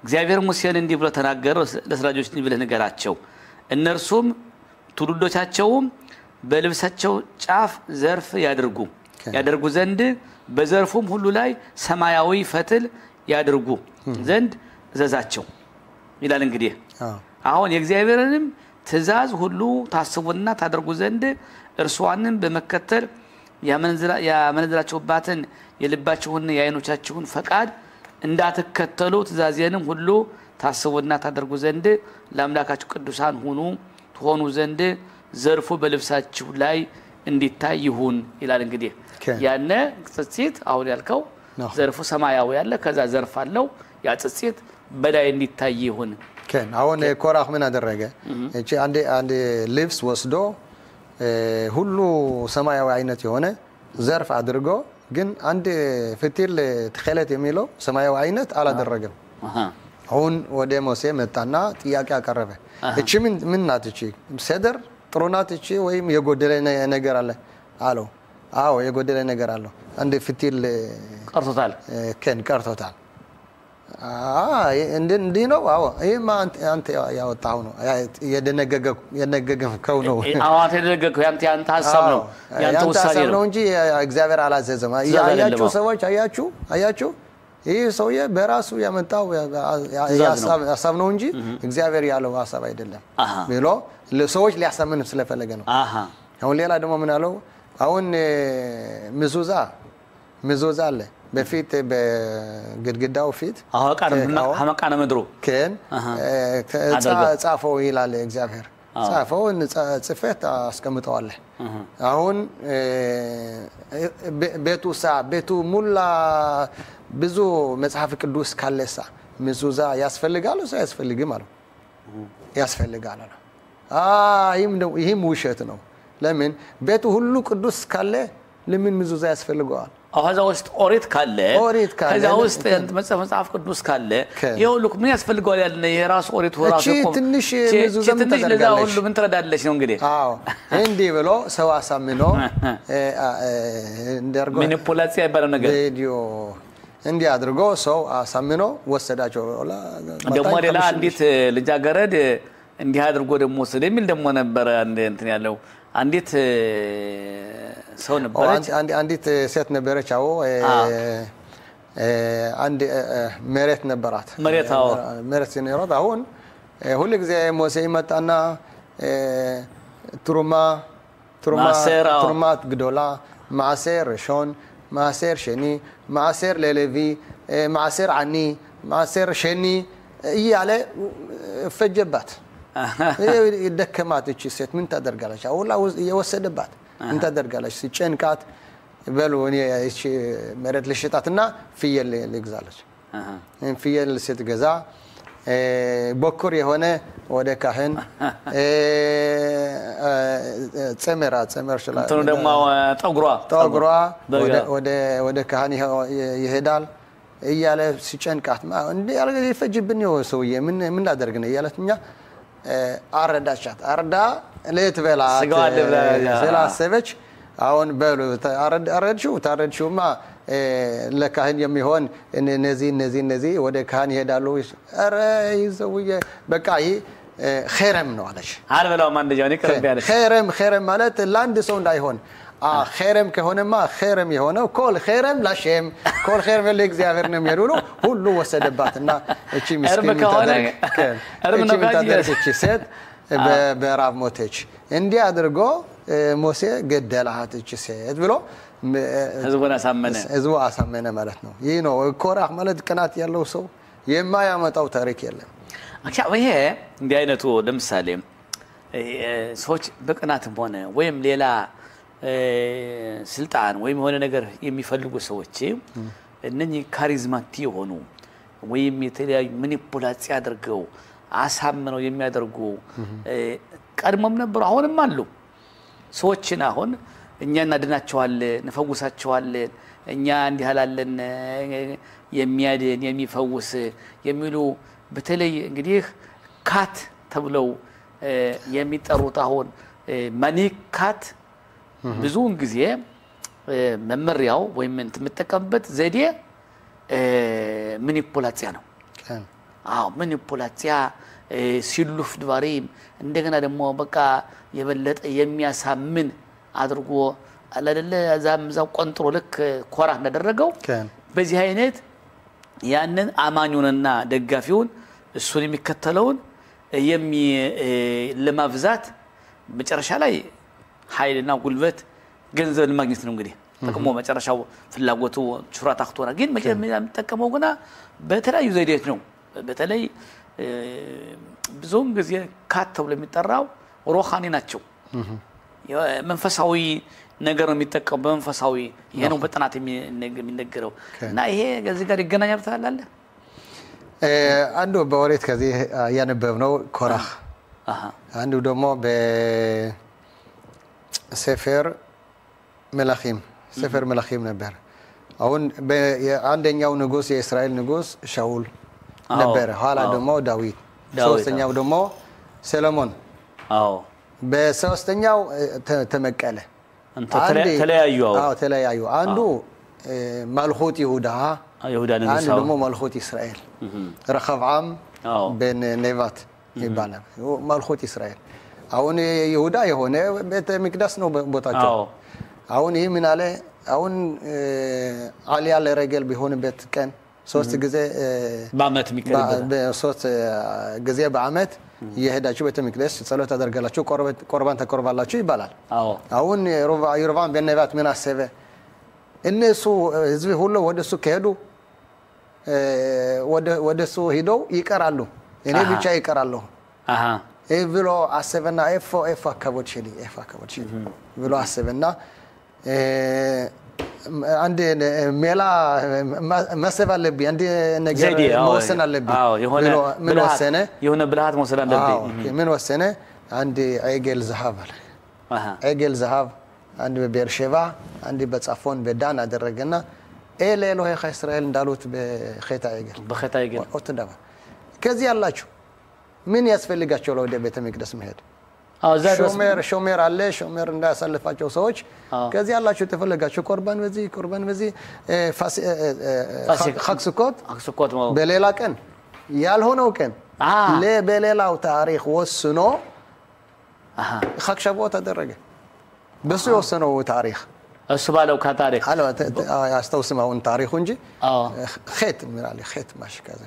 እግዚአብሔር ሙሴን እንዲህ ብሎ ተናገረው ለእስራኤሎች እንዲህ ብለህ ንገራቸው እነርሱም ትውልዶቻቸውም በልብሳቸው ጫፍ ዘርፍ ያደርጉ ዘንድ በዘርፉም ሁሉ ላይ ሰማያዊ ፈትል ያደርጉ ዘንድ ዘዛቸው ይላል እንግዲህ አሁን የእግዚአብሔርንም ትእዛዝ ሁሉ ታስቡና ታደርጉ ዘንድ እርሷንም በመከተል ያመነዝራችሁባትን የልባችሁን የአይኖቻችሁን ፈቃድ እንዳትከተሉ ትእዛዜንም ሁሉ ታስቡና ታደርጉ ዘንድ ለአምላካችሁ ቅዱሳን ሆኑ ዘንድ ዘርፉ በልብሳችሁ ላይ እንዲታይ ይሁን ይላል እንግዲህ ያነ ጽጽት አሁን ያልከው ዘርፉ ሰማያዊ ያለ ከዛ ዘርፍ አለው ያ ጽጽት በላይ እንዲታይ ይሁን አሁን ኮራህ ምን አደረገ እቺ አንድ ልብስ ወስዶ ሁሉ ሰማያዊ አይነት የሆነ ዘርፍ አድርጎ ግን አንድ ፍትል ተኸለት የሚለው ሰማያዊ አይነት አላደረገም አሁን ወደ ሙሴ መጣና ጥያቄ አቀረበ እቺ ምን ናት እቺ ሰደር ጥሩናት እቺ ወይም የጎደለ ነገር አለ አለው አዎ የጎደለ ነገር አለው አንድ ፍትል ቀርቶታል እንዴ ነው አዎ ይሄማ አንተ ያወጣው ነው የነገገው ነው አዎ አንተ የነገገው ያንተ ሐሳብ ነው ያንተ ውሳኔ ነው እንጂ እግዚአብሔር አላዘዘም ያያችሁ ሰዎች አያችሁ ይሄ ሰውዬ በራሱ ያመጣው ሐሳብ ነው እንጂ እግዚአብሔር ያለው ሐሳብ አይደለም ብሎ ለሰዎች ሊያሳምን ስለፈለገ ነው አሁን ሌላ ደግሞ ምን አለው አሁን ምዙዛ አለ በፊት በግድግዳው ፊት ሐመቃነ ምድሩ ከን ጻፈው ይላል እግዚአብሔር ጻፈው ጽፈት አስቀምጠዋል አሁን ቤቱ ሙላ ብዙ መጽሐፍ ቅዱስ ካለሳ ምዙዛ ያስፈልጋል ወይስ ያስፈልግም አለው ያስፈልጋል ይህም ውሸት ነው ለምን ቤቱ ሁሉ ቅዱስ ካለ ለምን ምዙዛ ያስፈልጋል هذا وست أوريت كله هذا وست مصحف قدوس كله يقولك من يسفلقوا على يراس أوريت وراس يقوم تنش مزوزة تنش لذا أقول من ترى دالش نقولي عندي بلو سوا سامينو مانيبولاسيا يبالنا قال فيديو عندي أدرجو سو سامينو وسداجو ولا دمار لا عنديت لجاجرد عندي هذا الجود المسلم اللي دمنا نبرة عندنا لو عنديت سو نبرة عنديت سيت نبرة شاو عندي مريت نبرات مريت سنيرات هون هولك زي موسيمات أنا تروما جدولا معسير شون معسير شني معسير للوي معسير عني معسير شني يعلى فجبات يدكمات تشي سيت من تقدر قالش ولا يوسدبات من تقدر قالش سيچنكات بلوني ايش مرت لشتاتنا في اللي يغزالش في اللي سيت غزا بكر يهونه وده كاهن تسمر شلا انتو دما طغرا وده كاهن يهدال እያለ ሲጨንቃት እንዴ ያለ ይፈጅብኝ ነው ሰውዬ ምን ላደርግነ እያለትኛ አረዳቻት አረዳ ለትበላ ስላሰበች አሁን በሉ ታረድሽውማ ለካህን የሚሆን እነዚህ ወደ ካህን ይሄዳሉ አረ ይዘውየ በቃ ይሄ ኸረም ነው አለሽ አልበላው ማን ደጃኒ ቀርብ ያለሽ ኸረም ማለት ላንድ ሰው እንዳይሆን خيرم كهونما خيرم يهونه كل خيرم لا شيم كل خيرم اللي እግዚአብሔር ነው የሚያደርጉ ሁሉ ወሰደባትና እቺ ምስኪን ታደረች ሴት በራብ ሞተች እንዲህ አድርጎ ሞሴ ገደላት እቺ ሴት ብሎ ህዝቡ አሳመነ ማለት ነው ይህ ነው ኮራህ ማለት ቅናት ያለው ሰው የማያመጣው ታሪክ የለም አክቹዋሊ ይሄ እንዲህ አይነቱ ለምሳሌ ሰዎች በቅናትም ሆነ ወይም ሌላ ስልጣን ወይም ሆነ ነገር የሚፈልጉ ሰዎች እነኚህ ካሪዝማቲክ ሆኑ ወይም የተለያዩ ማኒፑላሲያ አድርገው አሳምነው የሚያደርጉ ቀድሞም ነበር አሁንም አሉ ሰዎችን አሁን እኛ እናድናቸዋለን እንፈውሳቸዋለን እኛ እንዲህ አላለን የሚያድን የሚፈውስ የሚሉ በተለይ እንግዲህ ካት ተብለው የሚጠሩት አሁን ማኒካት ብዙውን ጊዜ መመሪያው ወይም እንትምጠቀምበት ዘዴ ማኒፑላሲያ ነው ማኒፑላሲያ ሲሉፍ ድባሪም እንደገና ደግሞ በቃ የበለጠ የሚያሳምን አድርጎ አላደለ አዛምዛው ቆንጥሮ ለክ ኮራ እንደደረገው በዚህ አይነት ያንን አማኙንና ደጋፊውን እሱን የሚከተለውን ለማብዛት መጨረሻ ላይ ኃይልና ጉልበት ገንዘብ ለማግኘት ነው እንግዲህ ተቀሞ መጨረሻው ፍላጎቱ ቹራ ታክቶና ግን መጀመሪያ ተቀመው ገና በተለያዩ ዘዴዎች ነው በተለይ ብዙውን ጊዜ ካተው ለሚጠራው ሮሃኒ ናቸው መንፈሳዊ ነገር ነው የሚጠቀሙ መንፈሳዊ ይሄ ነው በጥናት የሚነገረው እና ይሄ ከዚህ ጋር ይገናኛል ታላለ አንዱ በወሬት ከዚህ ያነበብነው ኮራህ አንዱ ደግሞ سفر ملاخيم نبر አሁን አንደኛው ንጉስ የእስራኤል ንጉስ ሻውል ነበር ኋላ ደግሞ ዳዊት ሶስተኛው ደግሞ ሰሎሞን በሶስተኛው ተመቀለ ተለያዩ አንዱ መልኹት ይሁዳ አንዱ ደግሞ መልኹት እስራኤል ረኸብዓም በን ኔቫት ይባላል መልኹት እስራኤል አሁን ይሁዳ የሆነ ቤተ መቅደስ ነው ቦታቸው አሁን ይሄ ምን አለ አሁን አሊያ ለረገል ቢሆንበት ቀን ሶስት ጊዜ በአመት የሚከለበት በሶስት ጊዜ በአመት የሄዳችሁ ቤተ መቅደስ ጸሎት አደርጋላችሁ ቁርባን ተቆርባላችሁ ይባላል አሁን ዮርባን በነባት ምን አሰበ እነሱ ህዝብ ሁሉ ወደሱ ከሄዱ ወደሱ ሄደው ይቀራሉ እኔ ብቻ ይቀራሉ ብሎ አሰበና ኤፍ አካቦት ሸሊ ብሎ አሰበና አንድ ሜላ ማሰብ አለብኝ አንድ ነገር መወሰን አለብኝ ምን ወሰነ የሆነ ብልሃት መወሰን አለብኝ ምን ወሰነ አንድ አይገል ዘሃብ አለ አይገል ዘሃብ አንድ በቤርሼባ አንድ በጻፎን በዳን አደረገና ኤል ኤሎሄ እስራኤል እንዳሉት በኸታ ይገር ወጥተዳባ ከዚህ ያላችሁ ምን ያስፈልጋቸው ለወደ ቤተ መቅደስ መሄድ ሾሜር አለ ሾሜር እንዳያሳልፋቸው ሰዎች ከዚህ ያላችሁ ተፈልጋችሁ ቁርባን በዚህ ፋሲኮት በሌላ ቀን ያልሆነው ቀን ለበሌላው ታሪክ ወስኖ ኸክሸቦት አደረገ በሱ የወሰነው ታሪክ እሱ ባለው ከታሪክ አለ ያስተውስማውን ታሪኩ እንጂ ኸት ምራሊ ኸት ማሽካዘ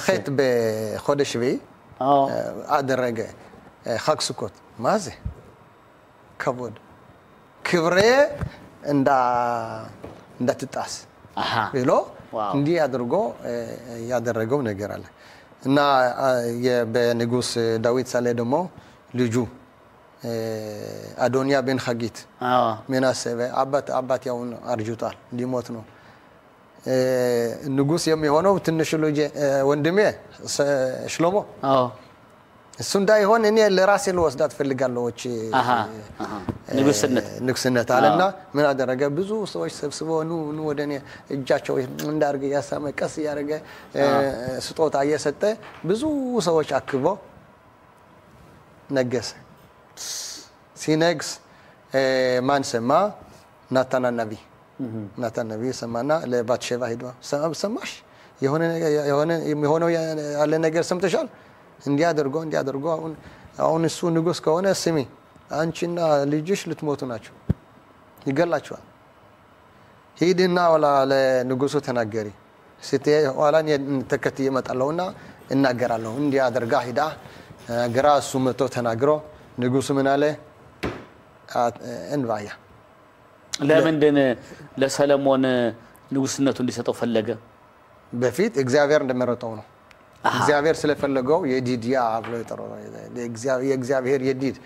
ኸት በخودش ቢ አደረገ ኸክስኮት ማዘ ከቦድ ክብሬ እንዳትጣስ ብሎ እንዲህ አድርጎ ያደረገው ነገር አለ እና በንጉስ ዳዊት ሳለ ደግሞ ልጁ አዶንያ በን ሐጊት መናሰበ አባት ያውን አርጁታል ሊሞት ነው ንጉስ የሚሆነው ትንሽ ልጅ ወንድሜ ሽሎሞ እሱ እንዳይሆን እኔ ለራሴ ልወስዳት ፈልጋለሁ ንጉስነት አለና ምን አደረገ ብዙ ሰዎች ሰብስበው ኑ ወደኔ እጃቸው እንዳርገ ያሳመ ቀስ ያረገ ስጦታ እየሰጠ ብዙ ሰዎች አክቦ ነገሰ ሲነግስ ማን ሰማ ናታን ነቢ ሰማና ለባትሼባ ሄዶ ሰማሽ የሆነው ያለ ነገር ሰምተሻል እንዲያደርጎ አሁን እሱ ንጉስ ከሆነ ስሚ አንቺና ልጅሽ ልትሞቱ ናቸው ይገላችኋል ሄድና ወላ ለንጉሱ ተናገሪ ስትይ ኋላን ተከትዬ እመጣለሁና እናገራለሁ እንዲያደርጋ ሄዳ ግራሱ መቶ ተናግሮ ንጉሱ ምን አለ እንባያ ለምንድን ለሰለሞን ንጉስነቱ እንዲሰጠው ፈለገ በፊት እግዚአብሔር እንደመረጠው ነው እግዚአብሔር ስለፈለገው የዲዲያ አብሎ ይጠራው የእግዚአብሔር የዲድ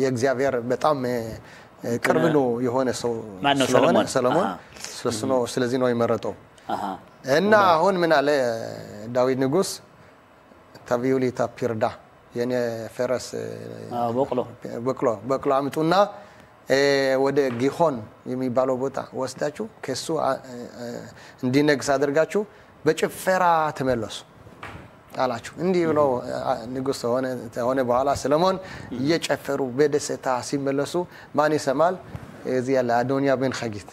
የእግዚአብሔር በጣም ቅርብ ነው የሆነ ሰው ሰለሞን ስለዚህ ነው የመረጠው እና አሁን ምን አለ ዳዊት ንጉስ ታቪዩሊታ ፒርዳ የኔ ፈረስ በቅሎ አምጡና ወደ ጊሆን የሚባለው ቦታ ወስዳችሁ ከሱ እንዲነግስ አድርጋችሁ በጭፈራ ተመለሱ አላችሁ እንዲህ ብሎ ንጉስ ሆነ በኋላ ሰለሞን እየጨፈሩ በደስታ ሲመለሱ ማን ይሰማል እዚህ ያለ አዶንያ በን ሐጊት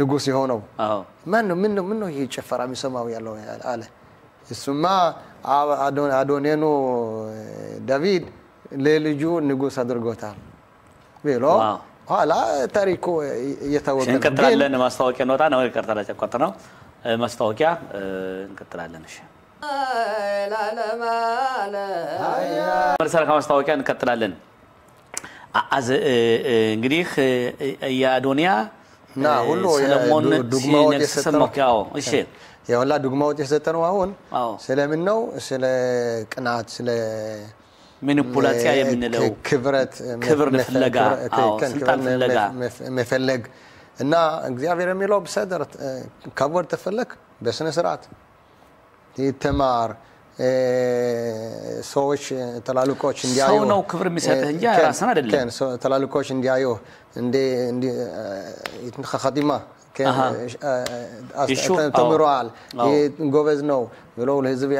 ንጉስ የሆነው ምን ነው ይሄ ጨፈራ የሚሰማው ያለው አለ እሱማ አዶኔኑ ዳዊት ለልጁ ንጉስ አድርጎታል ብሎ ኋላ ታሪኩ እየታወቀ እንቀጥላለን ማስታወቂያ ነውታ ነው ይቀርታላ ጨቆጥ ነው ማስታወቂያ እንቀጥላለን እሺ መርሰራ ማስታወቂያ እንቀጥላለን እንግዲህ የአዶንያ ሁሉ ሰለሞን ዱግማዎች የሰማው እሺ ያውላ ዱግማዎች የሰጠነው አሁን ስለምን ነው ስለ ቅናት ስለ ማኒፑላሲያ የምንለው ክብር ፍለጋ ስልጣን ፍለጋ መፈለግ እና እግዚአብሔር የሚለው በሰደር ከቦር ተፈለክ በስነ ስርዓት ይተማር ሰዎች ተላልቆች እንዲያዩ ሰው ነው ክብር የሚሰጥ እንጂ ራስን አይደለም ተላልቆች እንዲያዩ እንደ ኸዲማ ተምሯል ጎበዝ ነው ብሎ ለህዝብ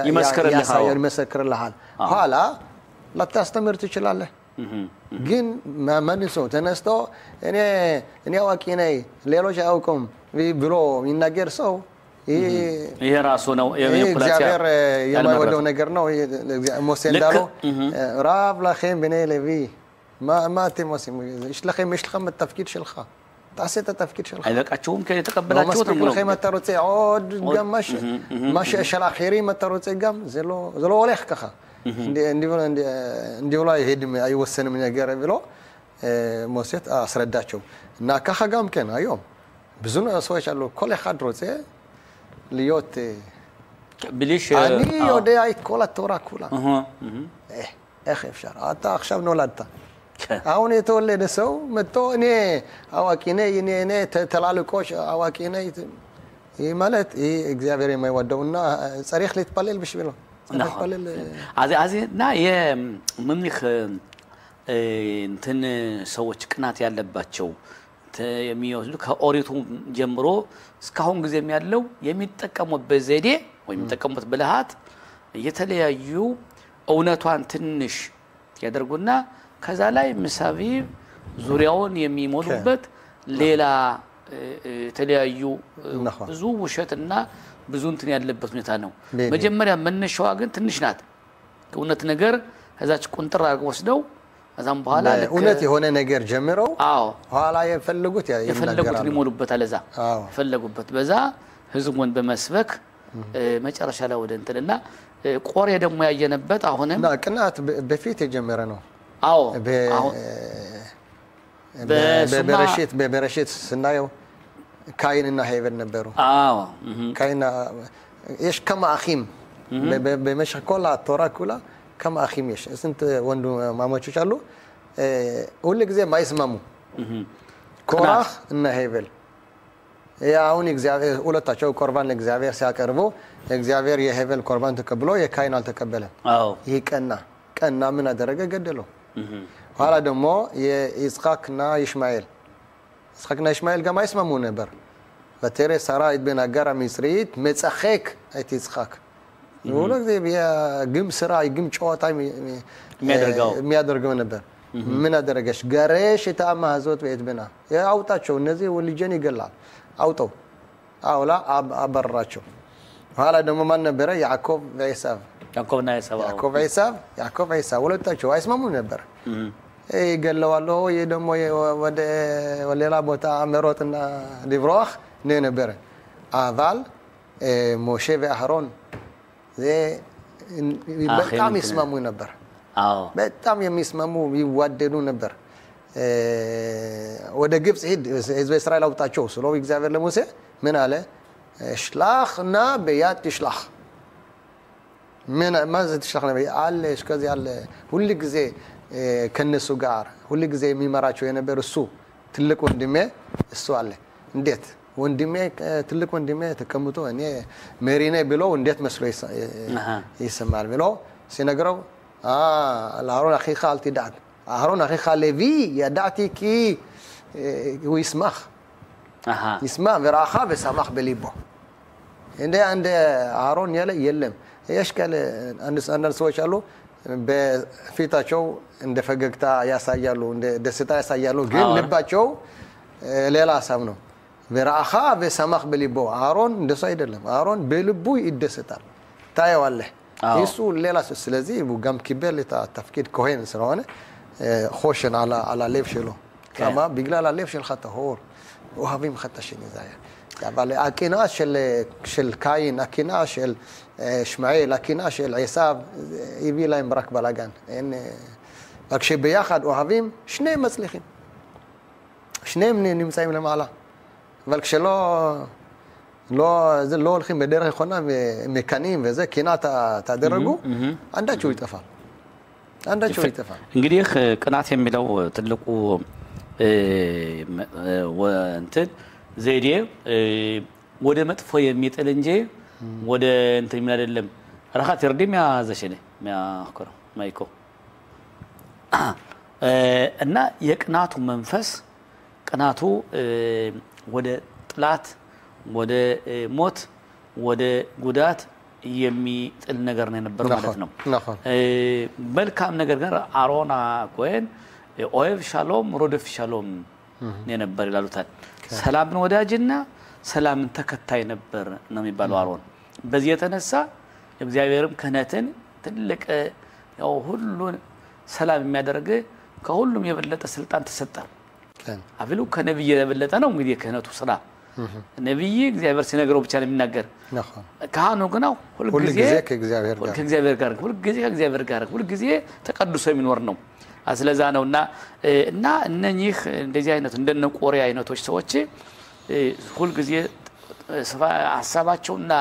ይመስክርልሃል ኋላ ላታስተምር ትችላለህ ግን ማን ሰው ተነስቶ እኔ አዋቂ ነኝ ሌሎች አያውቁም ብሎ ይናገር ሰው ይሄ ራሱ ነው እግዚአብሔር የማይወደው ነገር ነው ሙሴ እንዳለው ራብ ለኸም በኔ ለቪ ما تمسي ايش لخم التفكير شلخه تعسيت التفكير شلخه አይበቃቸውም ከተቀበላችሁ ተብሎ خيمه ተሮጽ عود جمش ماشي اشل اخيري ما تروጽ جم زلو ወለህ ከኻ እንዲሁ ላይ ሄድም አይወሰንም ነገር ብሎ ሙሴት አስረዳቸው እና ከኻጋም ከን አዮም ብዙ ሰዎች አሉ ኮለ ኻድሮጽ ليوت بليش اني ودي ايت كولا تورا كولا اخ افشار انت اخشب نولدت አሁን የተወለደ ሰው መጥቶ እኔ አዋቂ ነኝ እኔ ተላልቆሽ አዋቂ ነኝ ማለት እግዚአብሔር የማይወደውና ጸሪኽ ልትባለል ብሽ ብሎ አዚና የምንኽ እንትን ሰዎች ቅናት ያለባቸው የሚወስዱ ከኦሪቱ ጀምሮ እስካሁን ጊዜም ያለው የሚጠቀሙበት ዘዴ ወይ የሚጠቀሙበት ብልሃት የተለያዩ እውነቷን ትንሽ ያደርጉና ከዛ ላይ ምሳቢ ዙሪያውን የሚሞሉበት ሌላ የተለያዩ ብዙ ውሸትና ብዙ እንትን ያለበት ሁኔታ ነው መጀመሪያ መነሻዋ ግን ትንሽ ናት እውነት ነገር ከዛች ቁንጥር አድርገው ወስደው አዛም በኋላ እውነት የሆነ ነገር ጀምረው ኋላ የፈለጉት ሊሞሉበት አለዛ ፈለጉበት በዛ ህዝቡን በመስበክ መጨረሻ ላይ ወደ እንትልና ቆሬ ደግሞ ያየነበት አሁንም ቅናት በፊት የጀመረ ነው በበረሽት ስናየው ካይንና ሄቨን ነበሩ ካይና ايش كما اخيم بمشي كل التوراة كلها كما اخيم ايش انت وندو ማማቾች አሉ ሁሉ ጊዜ ማይስማሙ ኮራህ እና ሄቨል ያውን እግዚአብሔር ሁለታቸው ቁርባን ለእግዚአብሔር ሲያቀርቡ እግዚአብሔር የሄቨል ቁርባን ተቀብሎ የካይን አልተቀበለም ይሄ ቀና ምን አደረገ ገደለው ኋላ ደግሞ የኢስሐቅና ይሽማኤል ጋር ማይስማሙ ነበር በተረ ሳራ ኢብን አጋር ሚስሪት መጻኸክ አይት ይስሐቅ ሁሉ ጊዜ የግም ስራ የግም ጨዋታ የሚያደርገው ነበር ምን አደረገሽ ጋሬሽ ተአማዞት በእድብና ያውጣቸው እነዚህ ወልጀን ይገላል አውጣው አውላ አበራቸው ኋላ ደግሞ ማን ነበረ ያዕቆብ ወይሳብ ሁለታቸው አይስማሙ ነበር ይገለዋል ደግሞ ወደ ሌላ ቦታ መሮጥና ሊብሮህ ነበር አቫል ሞሼ ወአህሮን በጣም ይስማሙ ነበር በጣም የሚስማሙ ይዋደዱ ነበር ወደ ግብጽ ሄድ ህዝብ እስራኤል አውጣቸው ስለው እግዚአብሔር ለሙሴ ምን አለ ሽላኽና በያት ትሽላኽ ምን ማዘት ትሽላኽ ነው አለ እስከዚህ አለ ሁሉ ጊዜ ከነሱ ጋር ሁሉ ጊዜ የሚመራቸው የነበር እሱ ትልቅ ወንድሜ እሱ አለ እንዴት ወንድሜ ትልቅ ወንድሜ ተቀምጦ እኔ መሪኔ ብሎ እንዴት መስሎ ይሰማል ብሎ ሲነግረው አሮን አኺኻ አልትዳዕ አሮን አኺኻ ለቪ ያዳዕቲኪ ወይስማኽ ይስማ ወራኻ በሰማኽ በሊቦ እንደ አሮን የለም ያሽከለ አንድ ሰዎች አሉ በፊታቸው እንደ ፈገግታ ያሳያሉ እንደ ደስታ ያሳያሉ ግን ልባቸው ሌላ ሀሳብ ነው ወራኻ በሰማኽ በሊቦ አሮን እንደሱ አይደለም አሮን በልቡ ይደሰታል ታየዋለህ እሱ ሌላ ስለዚህ ወጋም ኪበል ተፍኪድ ኮሄን ስለሆነ خوشن على ليف شلو كما بيقلال على ليف شل خطه هور وهابيم خطه شنو زايا يعني اكيناش شل كاين اكيناش شل اسماعيل اكيناش شل عيساب يبي لا يمرك بلاغان ان اكشي بياخد وهابيم شنو مصلحين شنو نمسايم لمالا ולכשלא לא הולכים בדרך נכונה מקנים וזה קינת תדרגו አንዳቸው ይጠፋል አንዳቸው ይጠፋል እንግዲህ ቅናት የሚለው ትልቁ ወንትን ዘዴ ወደ መጥፎ የሚጥል እንጂ ወደ እንትን ምን አይደለም ረኻት ይርዲም ያዘሽኔ ማከረ ማይኮ እና የቅናቱ መንፈስ ቅናቱ ወደ ጥላት ወደ ሞት ወደ ጉዳት የሚጥል ነገር ነው ነበር ማለት ነው መልካም ነገር ጋር አሮና ኮይን ኦይብ ሻሎም ሮደፍ ሻሎም ነበር ይላሉታል ሰላምን ወዳጅና ሰላምን ተከታይ ነበር ነው የሚባለው አሮን በዚህ የተነሳ እግዚአብሔርም ከነትን ትልቅ ያው ሁሉን ሰላም የሚያደርግ ከሁሉም የበለጠ ስልጣን ተሰጠ አብሉ ከነብይ የበለጠ ነው እንግዲህ ከነቱ ስራ ነብይ እግዚአብሔር ሲነገረው ብቻ ነው የሚናገር ካህኑ ግን ሁሉ ጊዜ ከእግዚአብሔር ጋር ሁሉ ጊዜ ተቀድሶ የሚኖር ነው አስለዛ ነውና እና እነኚህ እንደዚህ አይነት እንደነ ቆሬ አይነቶች ሰዎች ሁሉ ጊዜ ሐሳባቸውና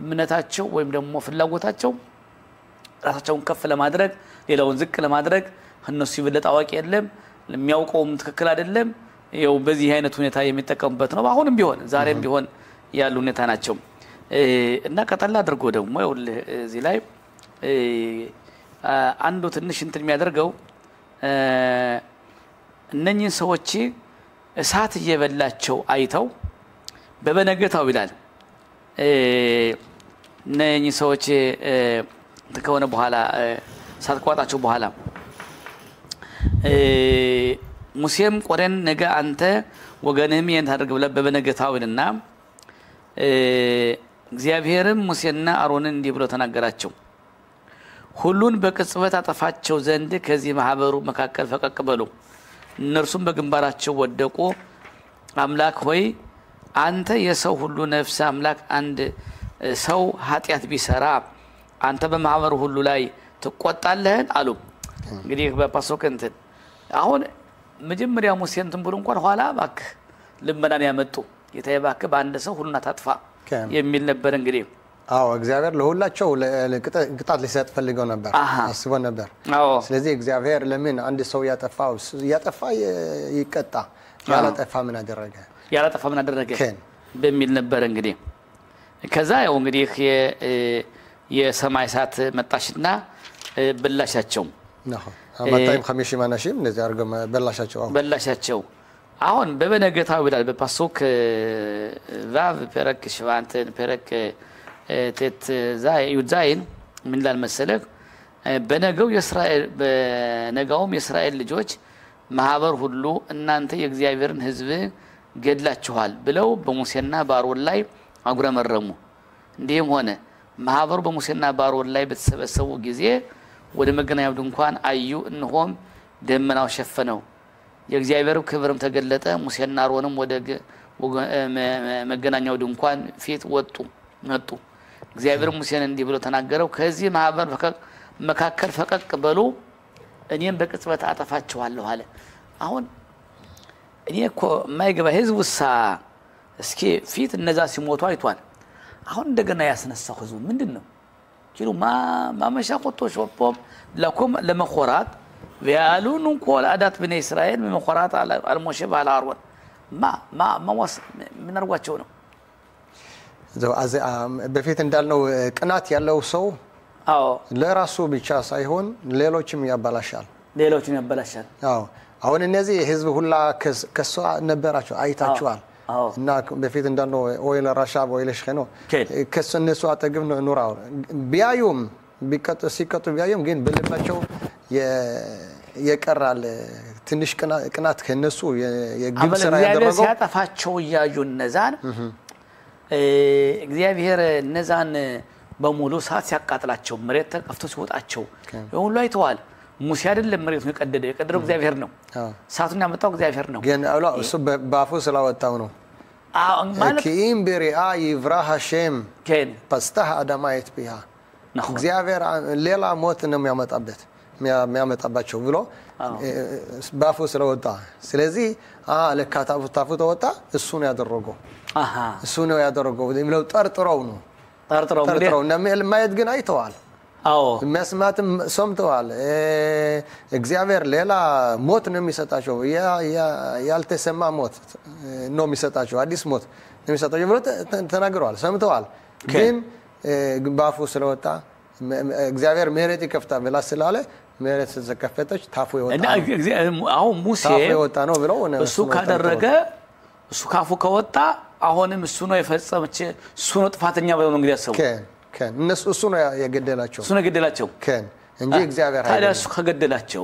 እምነታቸው ወይም ደግሞ ፍላጎታቸው ራሳቸውን ከፍ ለማድረግ ሌላውን ዝቅ ለማድረግ እነሱ ይበለጥ አዋቂ አይደለም ለሚያውቀውም ትክክል አይደለም ይው በዚህ አይነት ሁኔታ የሚጠቀሙበት ነው አሁንም ቢሆን ዛሬም ቢሆን ያሉ ሁኔታ ናቸው እና ከተላ አድርጎ ደግሞ እዚህ ላይ አንዱ ትንሽ እንትን የሚያደርገው እነኚህ ሰዎች እሳት እየበላቸው አይተው በበነገታው ይላል እነኚህ ሰዎች ከሆነ በኋላ እሳት ከዋጣቸው በኋላ ሙሴም ቆሬን ነገ አንተ ወገንህም የንታደርግ ብለ በበነገታውና እግዚአብሔርም ሙሴና አሮንን እንዲህ ብሎ ተናገራቸው ሁሉን በቅጽበት አጠፋቸው ዘንድ ከዚህ ማህበሩ መካከል ፈቀቅ በሉ እነርሱም በግንባራቸው ወደቁ አምላክ ሆይ አንተ የሰው ሁሉ ነፍስ አምላክ አንድ ሰው ኃጢያት ቢሰራ አንተ በማህበሩ ሁሉ ላይ ተቆጣለህን አሉ እንግዲህ በፓሶከንት አሁን መጀመሪያ ሙሴ እንትን ብሎ እንኳን ኋላ ባክ ልመናን ያመጡ ጌታዬ ባክ በአንድ ሰው ሁሉና ታጥፋ የሚል ነበር እንግዲህ አዎ እግዚአብሔር ለሁላቸው ቅጣት ሊሰጥ ፈልገው ነበር አስቦ ነበር ስለዚህ እግዚአብሔር ለምን አንድ ሰው ያጠፋ ይቀጣ ያላጠፋ ምን አደረገ በሚል ነበር እንግዲህ ከዛ ያው እንግዲህ የሰማይ እሳት መጣሽና በላሻቸው ነው ማታይም 50 ማናሽም እንደዚህ አርገ በላሻቸው አሁን በበነገታው ይላል በፓሶክ ቫቭ ፐረክ ሽቫንተን ፐረክ ቴት ዩዛይን ምን ላል መሰለህ በነጋውም የእስራኤል ልጆች ማህበር ሁሉ እናንተ የእግዚአብሔርን ህዝብ ገድላችኋል ብለው በሙሴና በአሮን ላይ አጉረመረሙ እንዲህም ሆነ ማህበሩ በሙሴና በአሮን ላይ በተሰበሰቡ ጊዜ ወደ መገናኛው ድንኳን አዩ እንሆም ደመናው ሸፈነው የእግዚአብሔር ክብርም ተገለጠ ሙሴና አሮንም ወደ መገናኛው ድንኳን ፊት መጡ እግዚአብሔር ሙሴን እንዲህ ብሎ ተናገረው ከዚህ ማህበር መካከል ፈቀቅ በሉ እኔም በቅጽበት አጠፋቸዋለሁ አለ አሁን እኔ እኮ ማይገባ ህዝቡሳ እስኪ ፊት እነዛ ሲሞቱ አይቷል አሁን እንደገና ያስነሳው ህዝቡ ምንድነው ኪሉ ማመሻ ቆጦ ሾፖም ለኩም ለመخورات ويالون كل عادات بني اسرائيل من مخورات على الموشى على አሮን ما ምን አርጓቸው ነው በፊት እንዳልነው ቅናት ያለው ሰው አዎ ለራሱ ብቻ ሳይሆን ሌሎችም ያባላሻል አዎ አሁን እነዚህ ህዝብ ሁላ ከሷ ነበራቸው አይታቸዋል እና በፊት እንዳልነው ኦይል ራሻብ ኦይል ሸኖ ከነሱ አጠገብ ነው ኑራው ቢያዩም ሲቀጡ ቢያዩም ግን በልባቸው የቀራል ትንሽ ቅናት ከነሱ የግብ ስራ ያደረገው ሲያጠፋቸው ያዩ እነዛን እግዚአብሔር እነዛን በሙሉ ሰዓት ሲያቃጥላቸው መሬት ተከፍቶ ሲወጣቸው ሁሉ አይተዋል ሙሴ አይደለም መሬቱን የቀደደው እግዚአብሔር ነው ሰዓቱን ያመጣው እግዚአብሔር ነው ግን አላ እሱ ባፉ ስላወጣው ነው ማለት ኪም በሪአ ይፍራህ ሸም ከን ፓስታህ አዳማይት ቢያ እግዚአብሔር ሌላ ሞት ነው የሚያመጣባቸው ብሎ ባፉ ስለወጣ ስለዚህ ለካታፉ ተወጣ እሱ ነው ያደረገው እሱ ነው ያደረገው ብለው ጠርጥረው ማየት ግን አይተዋል አዎ መስማትም ሰምተዋል እግዚአብሔር ሌላ ሞት ነው የሚሰጣቸው ያልተሰማ ሞት ነው የሚሰጣቸው አዲስ ሞት ነው የሚሰጣቸው ብሎ ተናግረዋል ሰምተዋል ግን ባፉ ስለወጣ እግዚአብሔር ምህረት ይከፍታ ብላ ስላለ ምህረት ተከፈተች ታፉ ይወጣ አሁን ሙሴ ታፉ ይወጣ ነው ብለው እሱ ካደረገ እሱ ካፉ ከወጣ አሁንም እሱ ነው የፈጸመች እሱ ነው ጥፋተኛ ብለው ነው እንግዲህ ያሰቡ ከን እሱ ነው የገደላቸው ከን እንጂ እግዚአብሔር ታዲያ እሱ ከገደላቸው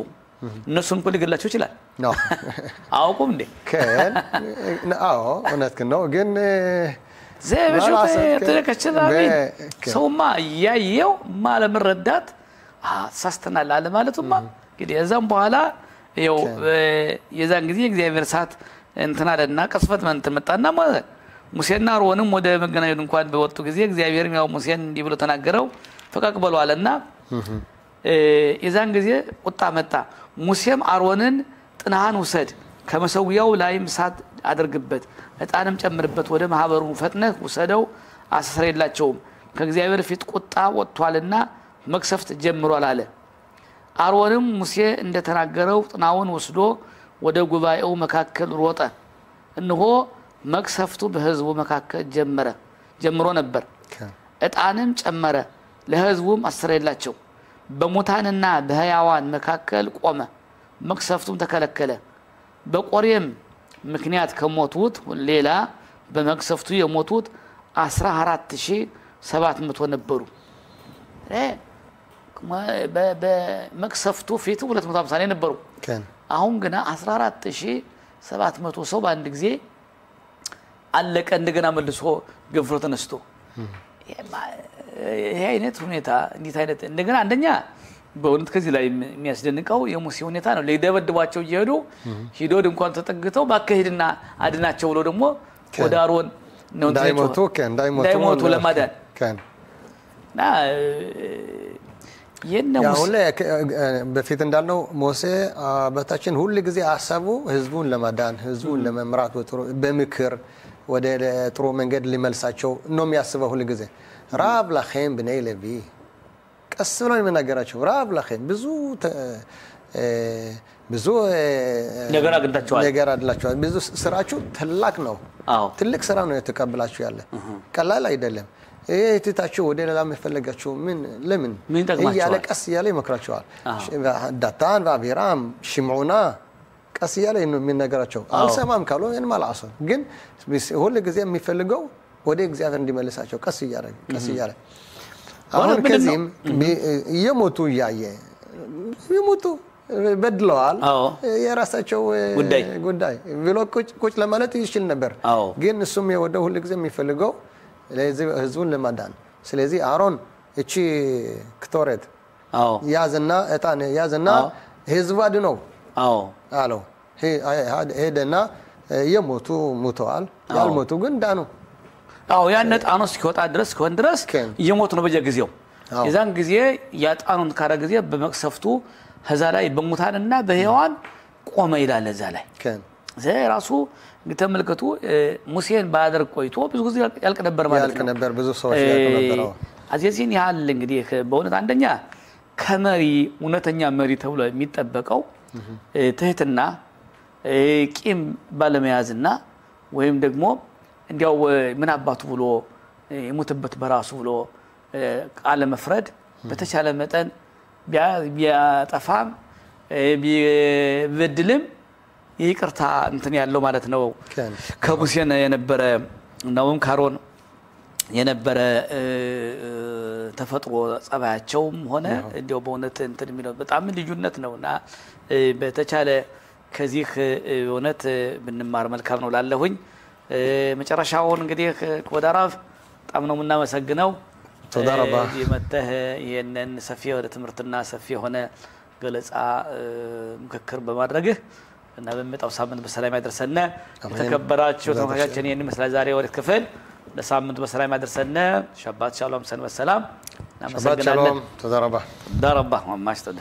እነሱን እኮ ሊገድላቸው ይችላል ነው አውቁም እንዴ ከን አዎ እውነት ነው ግን ዘበሽው ተከቸላሚ ሰውማ ያየው ማለመረዳት ሳስተናል አለ ማለቱማ እንግዲህ እዛም በኋላ ይው የዛን ጊዜ እግዚአብሔር ሰዓት እንትና አለና ቀስፈት መጣና ማለት ሙሴና አሮንም ወደ መገናኛው ድንኳን በወጡ ጊዜ እግዚአብሔርም ያው ሙሴን እንዲህ ብሎ ተናገረው ፈቀቅ በሉ አለና የዛን ጊዜ ቁጣ መጣ ሙሴም አሮንን ጥናሃን ውሰድ ከመሰውያው ላይም ሳት አድርግበት እጣንም ጨምርበት ወደ ማህበሩ ፈጥነህ ውሰደው አስሰረይላቸው ከእግዚአብሔር ፊት ቁጣ ወጥቷልና መክሰፍት ጀምሯል አለ አሮንም ሙሴ እንደተናገረው ጥናውን ወስዶ ወደ ጉባኤው መካከል ሮጠ እንሆ መክሰፍቱ በህዝቡ መካከል ጀምሮ ነበር እጣንም ጨመረ ለህዝቡም አስሰረይላቸው በሙታንና በህያዋን መካከል ቆመ መቅሰፍቱም ተከለከለ በቆሬም ምክንያት ከሞቱት ሌላ በመቅሰፍቱ የሞቱት 14700 ነበሩ በመቅሰፍቱ ፊት 250 ላይ ነበሩ አሁን ግን 14700 ሰው በአንድ ጊዜ አለቀ እንደገና መልሶ ገፍሮ ተነስቶ ይሄ አይነት ሁኔታ እንዴት አይነት እንደገና አንደኛ በእውነት ከዚህ ላይ የሚያስደንቀው የሙሴ ሁኔታ ነው ለይደበድባቸው ይሄዱ ሂዶ እንኳን ተጠግተው ባከሄድና አድናቸው ብሎ ደግሞ ወደ አሮን ነው እንዳይሞቱ ለማዳን ና ያው በፊት እንዳልነው ሙሴ በታችን ሁሉ ጊዜ አሳቡ ህዝቡን ለማዳን ህዝቡን ለመምራት በምክር ወደ ጥሩ መንገድ ሊመልሳቸው ነው የሚያስበው ሁሉ ጊዜ ራብ ለኸም በነይ ለቪ ቀስ ብሎ የሚናገራቸው ራብ ለኸም ብዙ ነገር አግኝታችኋል ብዙ ስራችሁ ትልቅ ነው ትልቅ ስራ ነው የተቀበላችሁ ያለ ቀላል አይደለም እህታችሁ ወደ ሌላ መፈለጋችሁ ለምን ያለ ቀስ ያለ ይመክራቸዋል ዳታን ወአቢራም ሽምዑና ቀስ ያለ ነው የሚነገራቸው አልሰማም ካሉ ምን ማለት ነው ግን ሁሉ ጊዜ የሚፈልገው ወደ እግዚአብሔር እንዲመልሳቸው ቀስ ያለ አሁን ከዚህም የሞቱ ይሞቱ በድለዋል የራሳቸው ጉዳይ ብሎ ቁጭ ለማለት ይችል ነበር ግን እሱም የወደው ሁሉ ጊዜ የሚፈልገው ለህዝቡን ለማዳን ስለዚህ አሮን እቺ ክቶሬት ያዝና እጣን ያዝና ህዝቡ አድነው አለው ሄደና የሞቱ ሞተዋል ያልሞቱ ግን ዳኑ ያን እጣኑ እስኪወጣ ድረስ ከሆነ ድረስ የሞቱ ነው በየጊዜው የዛን ጊዜ ያጣኑን ካረ ጊዜ በመቅሰፍቱ ህዛ ላይ በሙታንና በህያዋን ቆመ ይላል እዛ ላይ ራሱ ተመልከቱ ሙሴን ባደርግ ቆይቶ ብዙ ጊዜ ያልቅ ነበር ማለት ነው ነበር ብዙ ሰዎች ያልቅ ነበር አዚዚን ያህል እንግዲህ በእውነት አንደኛ ከመሪ እውነተኛ መሪ ተብሎ የሚጠበቀው ትህትና ቂም ባለመያዝና ወይም ደግሞ እንዲያው ምን አባቱ ብሎ የሞተበት በራሱ ብሎ ቃል መፍረድ በተቻለ መጠን ቢያጠፋም ቢበድልም ይቅርታ እንትን ያለው ማለት ነው ከሙሴን የነበረ ነውም ካሮን የነበረ ተፈጥሮ ጸባያቸውም ሆነ እንዲያው በእውነት እንትን የሚለው በጣም ልዩነት ነውና በተቻለ ከዚህ እውነት ብንማር መልካም ነው ላለሁኝ መጨረሻውን እንግዲህ ወዳራፍ በጣም ነው እናመሰግነው ተዳረባ የመተህ የነን ሰፊ ወደ ትምርትና ሰፊ ሆነ ገለጻ ምክክር በማድረግህ እና በመጣው ሳምንት በሰላም ያደርሰና የተከበራችሁ ተመልካቾች የኔ መስላ ዛሬ ወደ ክፍል ለሳምንት በሰላም ያደርሰና ሸባት ሻሎም ሰንበት ሰላም እናመሰግናለን ተዳረባ ማሽተዳ